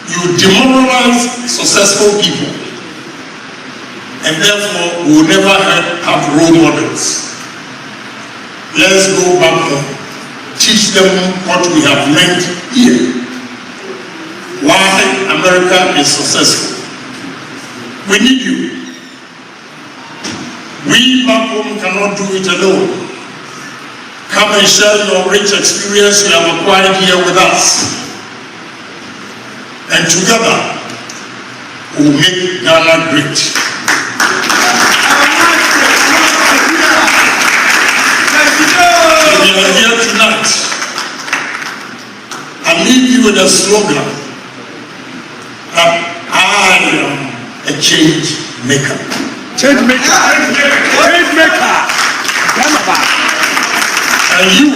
You demoralize successful people, and therefore we will never have role models. Let's go back home, teach them what we have learned here. Why America is successful. We need you. We back home cannot do it alone. Come and share your rich experience you have acquired here with us. And together, we'll make Ghana great. We are here tonight. I leave you with a slogan that I am a change maker. Change maker. Change maker. And you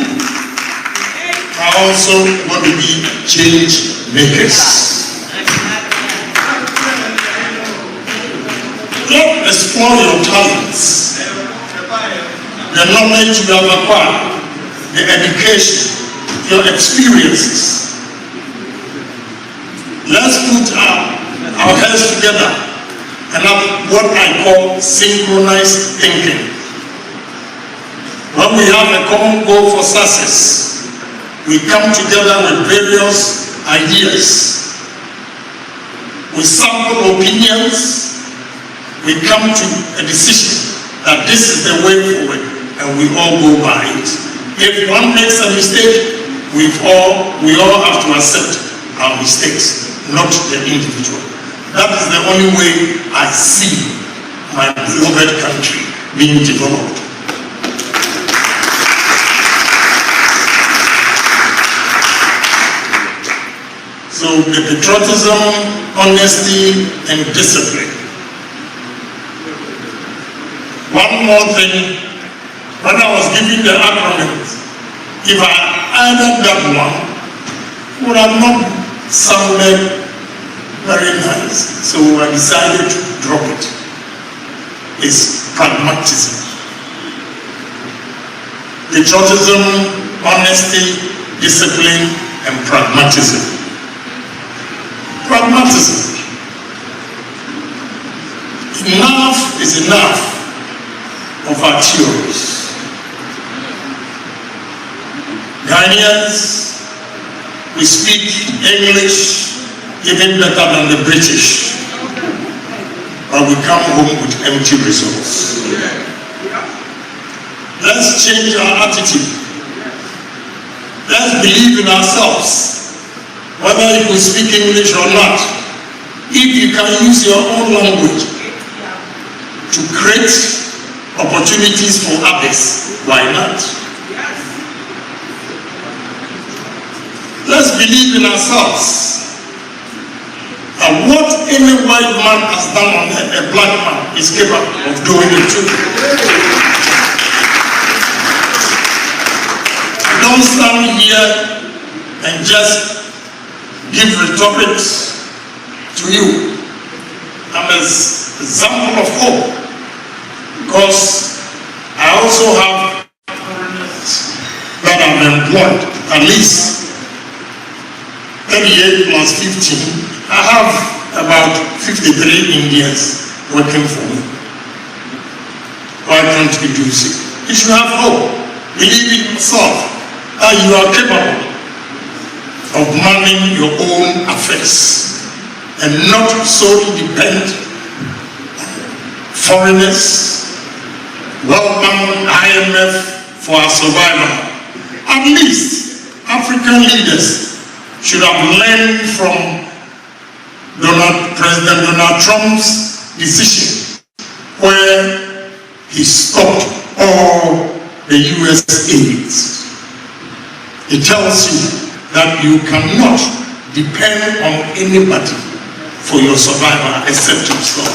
are also going to be change makers. Don't explore your talents, the knowledge you have acquired, the education, your experiences. Let's put our heads together and have what I call synchronized thinking. When we have a common goal for success, we come together with various ideas. We sample opinions. We come to a decision that this is the way forward, and we all go by it. If one makes a mistake, we all have to accept our mistakes, not the individual. That is the only way I see my beloved country being developed. So the patriotism, honesty, and discipline. One more thing, when I was giving the acronyms, if I added that one, it would have not sounded very nice. So I decided to drop it. It's pragmatism. Patriotism, honesty, discipline, and pragmatism. Pragmatism. Enough is enough of our theories. Ghanaians, we speak English even better than the British, but we come home with empty results. Let's change our attitude. Let's believe in ourselves, whether you can speak English or not. If you can use your own language to create opportunities for others, why not? Let's believe in ourselves. And what any white man has done on a black man is capable of doing it too. Don't stand here and just give rhetorics to you. I'm an example of hope. Because I also have foreigners that I've employed, at least 38 plus 15. I have about 53 Indians working for me. Why can't we do so? You should have hope. Believe in yourself that you are capable of managing your own affairs and not solely depend on foreigners. Welcome IMF for our survival. At least African leaders should have learned from President Donald Trump's decision where he stopped all the US aid. It tells you that you cannot depend on anybody for your survival except yourself.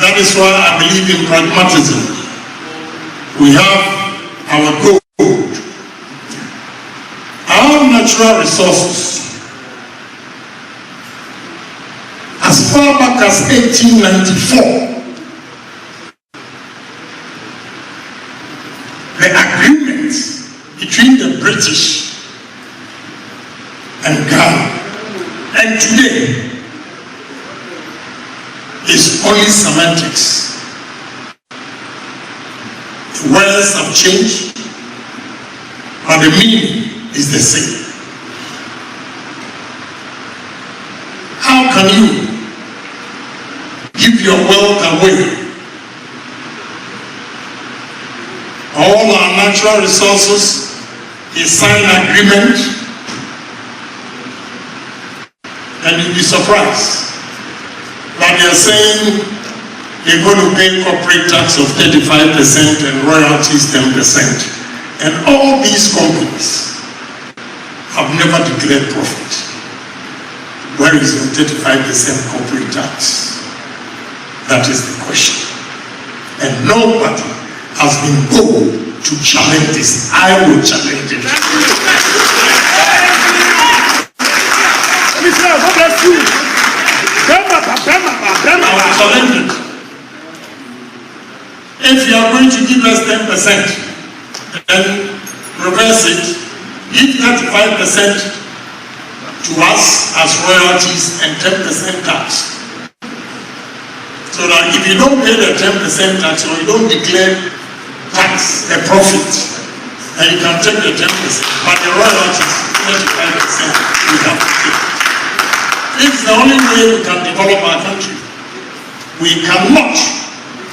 That is why I believe in pragmatism. We have our gold, our natural resources. As far back as 1894, the agreement between the British and Ghana, and today, is only semantics. The words have changed, but the meaning is the same. How can you give your wealth away? All our natural resources, a signed agreement, and you'll be surprised that they're saying they're going to pay corporate tax of 35% and royalties 10%. And all these companies have never declared profit. Where is your 35% corporate tax? That is the question. And nobody has been bold to challenge this. I will challenge it. I will challenge it. If you are going to give us 10%, then reverse it. Give 35% to us as royalties and 10% tax. So that if you don't pay the 10% tax or you don't declare tax, the profit, and you can take the 10%, but the royalties, 35%, you have to take. It's the only way we can develop our country. We cannot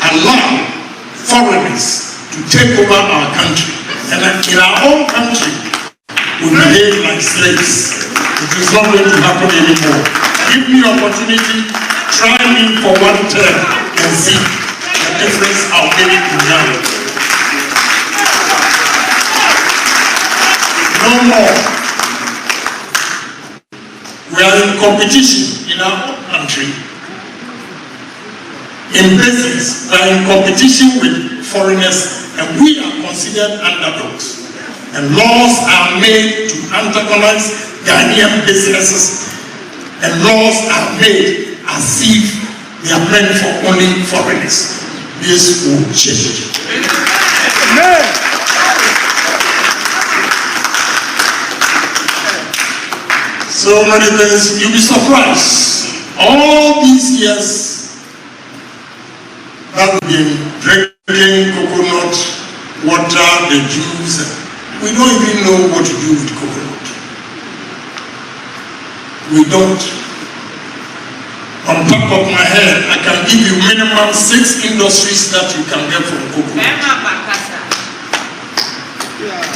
allow foreigners to take over our country. And in our own country, we behave like slaves. It is not going to happen anymore. Give me opportunity, try me for one term and see the difference I'll make in Ghana. No more. We are in competition in our own country. In business, we are in competition with foreigners and we are considered underdogs. And laws are made to antagonize Ghanaian businesses, and laws are made as if they are meant for only foreigners. This will change. Amen. So many things, you'll be surprised. All these years that we've been drinking coconut water, the juice, we don't even know what to do with coconut. We don't. On top of my head, I can give you minimum 6 industries that you can get from coconut.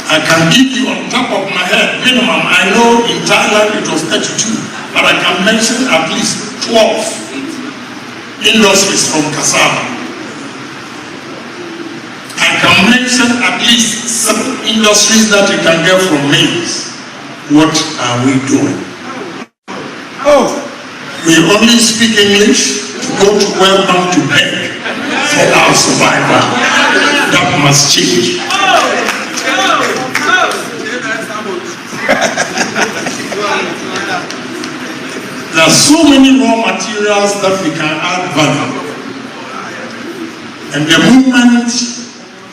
I can give you on top of my head minimum. I know in Thailand it was 32, but I can mention at least 12 industries from cassava. I can mention at least 7 industries that you can get from maize. What are we doing? Oh, we only speak English to go to World Bank to beg for our survival. That must change. There are so many raw materials that we can add value. And the moment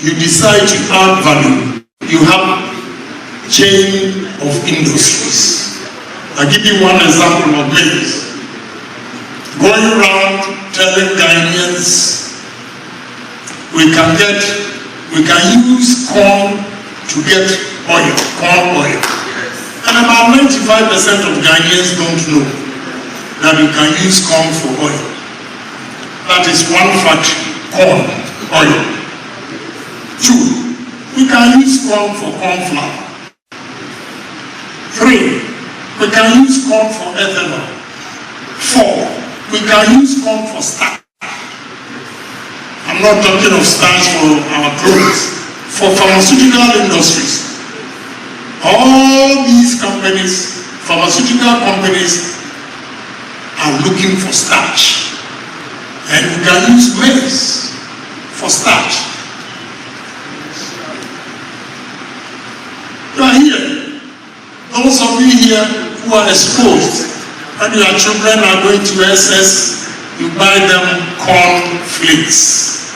you decide to add value, you have chain of industries. I'll give you one example of maize. Going around telling Ghanaians we can use corn to get oil, corn oil. And about 95% of Ghanaians don't know that you can use corn for oil. That is one factory, corn oil. 2, we can use corn for corn flour. 3, we can use corn for ethanol. 4, we can use corn for starch. I'm not talking of starch for our clothes. For pharmaceutical industries, all these companies, pharmaceutical companies, are looking for starch. And you can use maize for starch. You are here. Those of you here who are exposed, when your children are going to SS, you buy them corn flakes.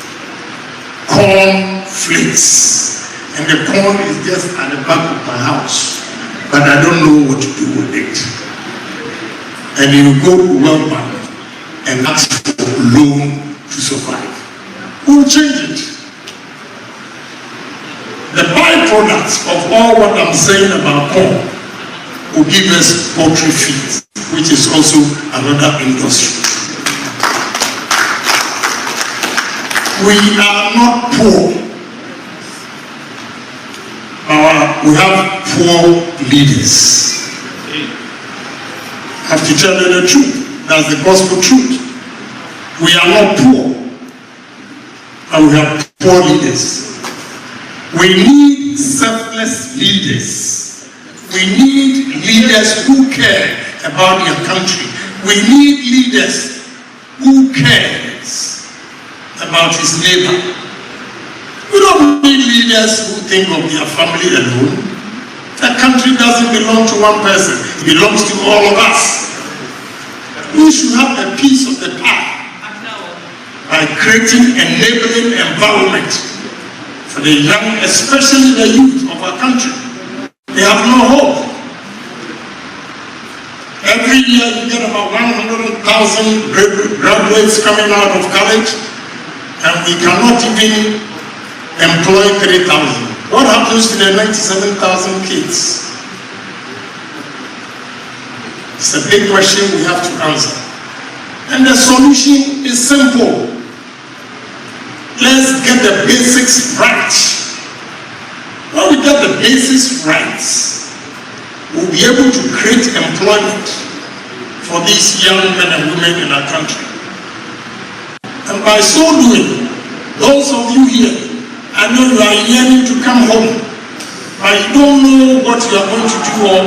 Corn flakes. And the corn is just at the back of my house. But I don't know what to do with it. And you go to World Bank and ask for a loan to survive. Who will change it? The byproducts of all what I'm saying about corn will give us poultry feed, which is also another industry. We are not poor. We have poor leaders. I have to tell you the truth. That's the gospel truth. We are not poor, and we have poor leaders. We need selfless leaders. We need leaders who care about their country. We need leaders who cares about his neighbor. We don't need leaders who think of their family alone. The country doesn't belong to one person. It belongs to all of us. We should have a piece of the pie by creating an enabling environment for the young, especially the youth of our country. They have no hope. Every year you get about 100,000 graduates coming out of college, and we cannot even employ 3,000. What happens to the 97,000 kids? It's a big question we have to answer. And the solution is simple. Let's get the basics right. When we get the basics right, we'll be able to create employment for these young men and women in our country. And by so doing, those of you here, I know you are yearning to come home, but you don't know what you are going to do or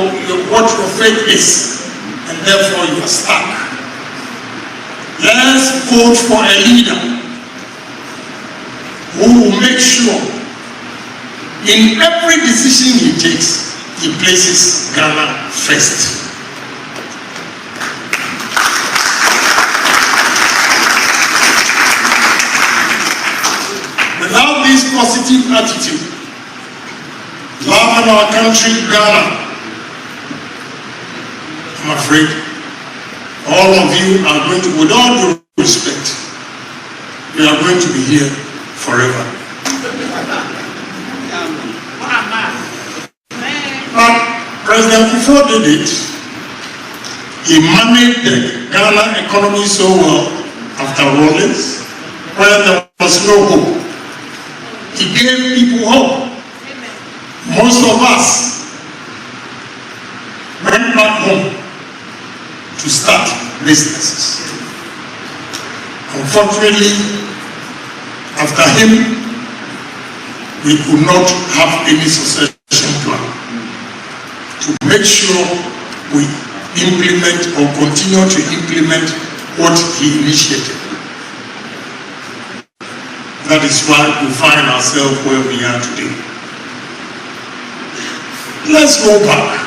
what your fate is, and therefore you are stuck. Let's vote for a leader who will make sure in every decision he takes, he places Ghana first. Without this positive attitude, love in our country, Ghana, I'm afraid all of you are going to, with all due respect, you are going to be here forever. But President Kufuor did it. He managed the Ghana economy so well after Rawlings, where there was no hope. He gave people hope. Most of us went back home to start businesses. Unfortunately, after him, we could not have any succession plan to make sure we implement or continue to implement what he initiated. That is why we find ourselves where we are today. Let's go back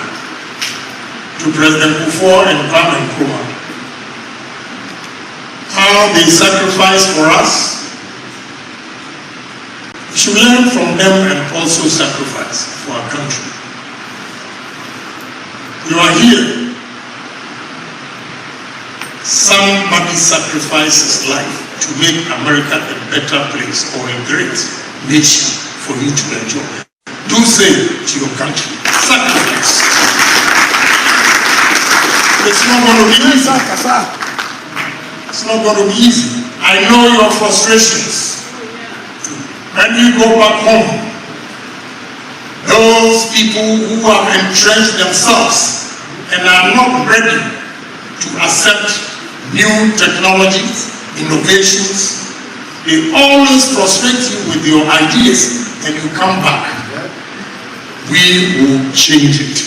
to President Kufuor and Kwame Nkrumah. How they sacrificed for us. We should learn from them and also sacrifice for our country. You are here. Somebody sacrifices life to make America a better place or a great nation for you to enjoy. Do say to your country, sacrifice. It's not going to be easy. It's not going to be easy. I know your frustrations. When you go back home, those people who have entrenched themselves and are not ready to accept new technologies, innovations, they always frustrate you with your ideas, and you come back. We will change it.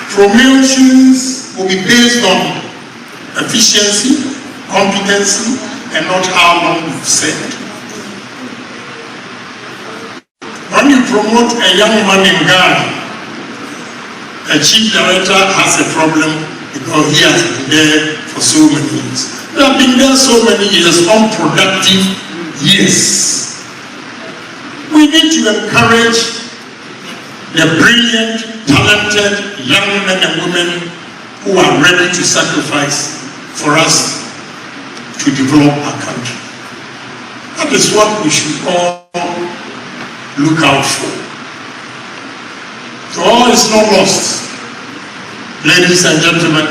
Promotions will be based on efficiency, competency, and not how long you've served. When you promote a young man in Ghana, a chief director has a problem because he has been there for so many years. They have been there so many years, unproductive years. We need to encourage the brilliant, talented young men and women who are ready to sacrifice for us to develop our country. That is what we should all look out for. So all is not lost. Ladies and gentlemen,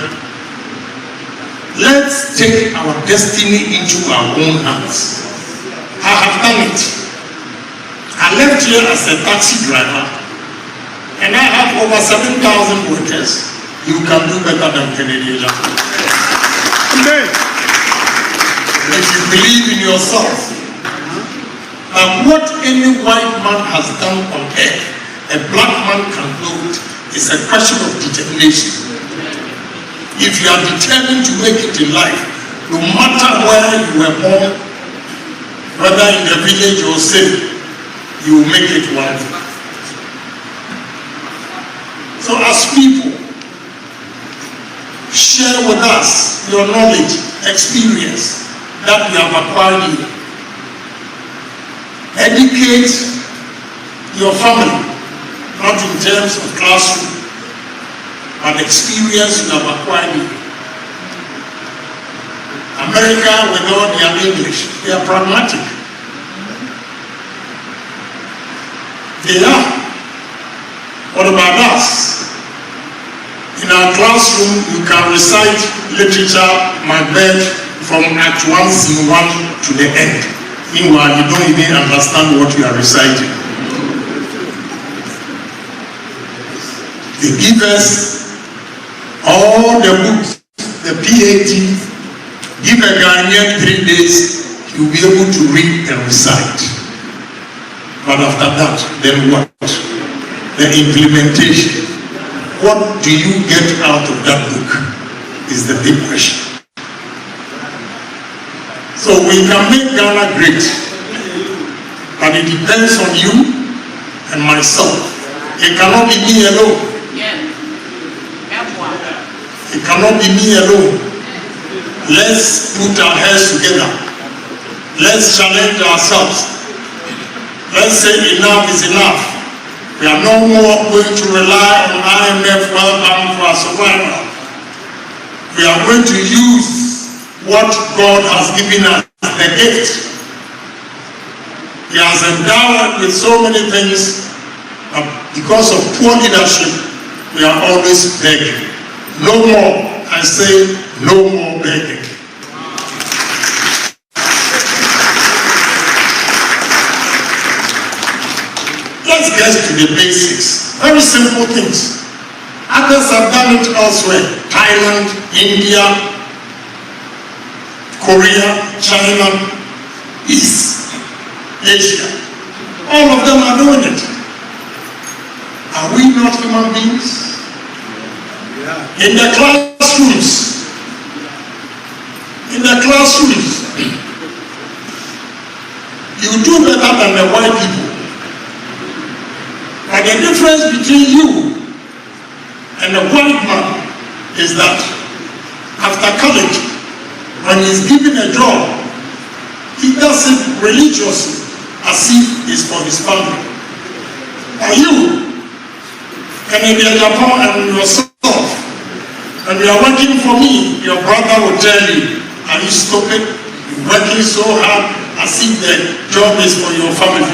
let's take our destiny into our own hands. I have done it. I left here as a taxi driver, and I have over 7,000 workers. You can do better than Kennedy Agyapong. Amen. If you believe in yourself, that what any white man has done on earth, a black man can do it. It's a question of determination. If you are determined to make it in life, no matter where you were born, whether in the village or city, you will make it one day. So as people, share with us your knowledge, experience that you have acquired here. Educate your family, not in terms of classroom, but experience you have acquired here. America, with all their English, they are pragmatic. They are. What about us? In our classroom, you can recite literature, Macbeth, from Act 1, Scene 1 to the end. Meanwhile, you don't even understand what you are reciting. They give us all the books, the PAT, give a Ghanaian 3 days, you'll be able to read and recite. But after that, then what? The implementation. What do you get out of that book is the big question. So we can make Ghana great, but it depends on you and myself. It cannot be me alone. It cannot be me alone. Let's put our heads together. Let's challenge ourselves. Let's say enough is enough. We are no more going to rely on IMF World Bank for our survival. We are going to use what God has given us, the gift. He has endowed with so many things, but because of poor leadership, we are always begging. No more, I say, no more begging. Let's get to the basics. Very simple things. Others have done it elsewhere. Thailand, India, Korea, China, East Asia. All of them are doing it. Are we not human beings? In the classrooms, you do better than the white people. But the difference between you and the white man is that after college, when he's given a job, he does it religiously as if it's for his family. Or you, Kennedy Agyapong, and yourself, when you are working for me, your brother will tell you, are you stupid? You're working so hard as if the job is for your family.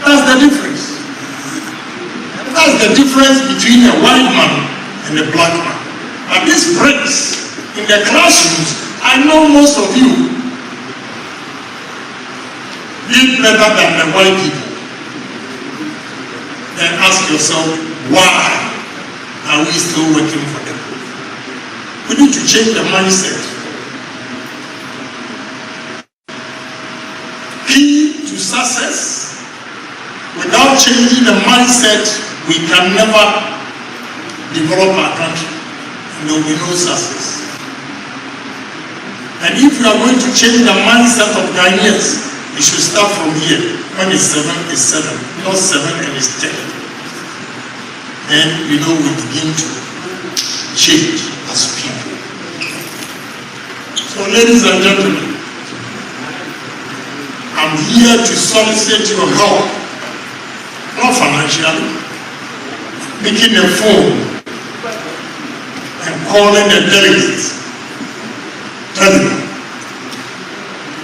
That's the difference. That's the difference between a white man and a black man. But this breaks in the classrooms. I know most of you live better than the white people. Then ask yourself, why are we still working for them? We need to change the mindset. Key to success. Without changing the mindset, we can never develop our country. and there will be no success. And if you are going to change the mindset of Ghanaians, you should start from here. When it's 7, it's 7. Not 7 and it's 10. Then we begin to change as people. So ladies and gentlemen, I'm here to solicit your help, not financially, picking a phone and calling the delegates, telling them,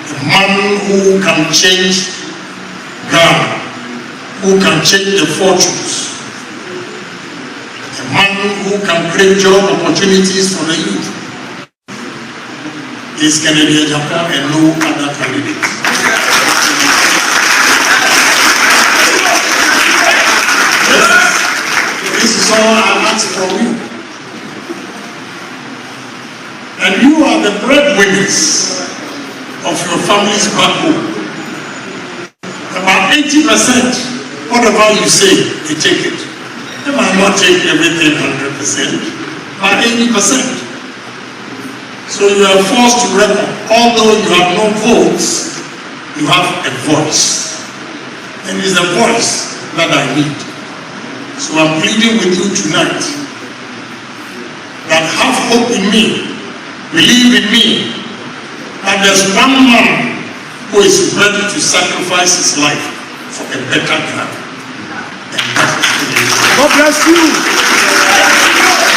a man who can change Ghana, who can change the fortunes, a man who can create job opportunities for the youth, is Kennedy Agyapong and no other candidate. This is all I ask from you. And you are the breadwinners of your families back home. About 80%, whatever you say, they take it. They might not take everything 100%, but 80%. So you are forced to reckon. Although you have no votes, you have a voice. And it's a voice that I need. So I'm pleading with you tonight that have hope in me, believe in me, that there's one man who is ready to sacrifice his life for a better Ghana. And that is God bless you.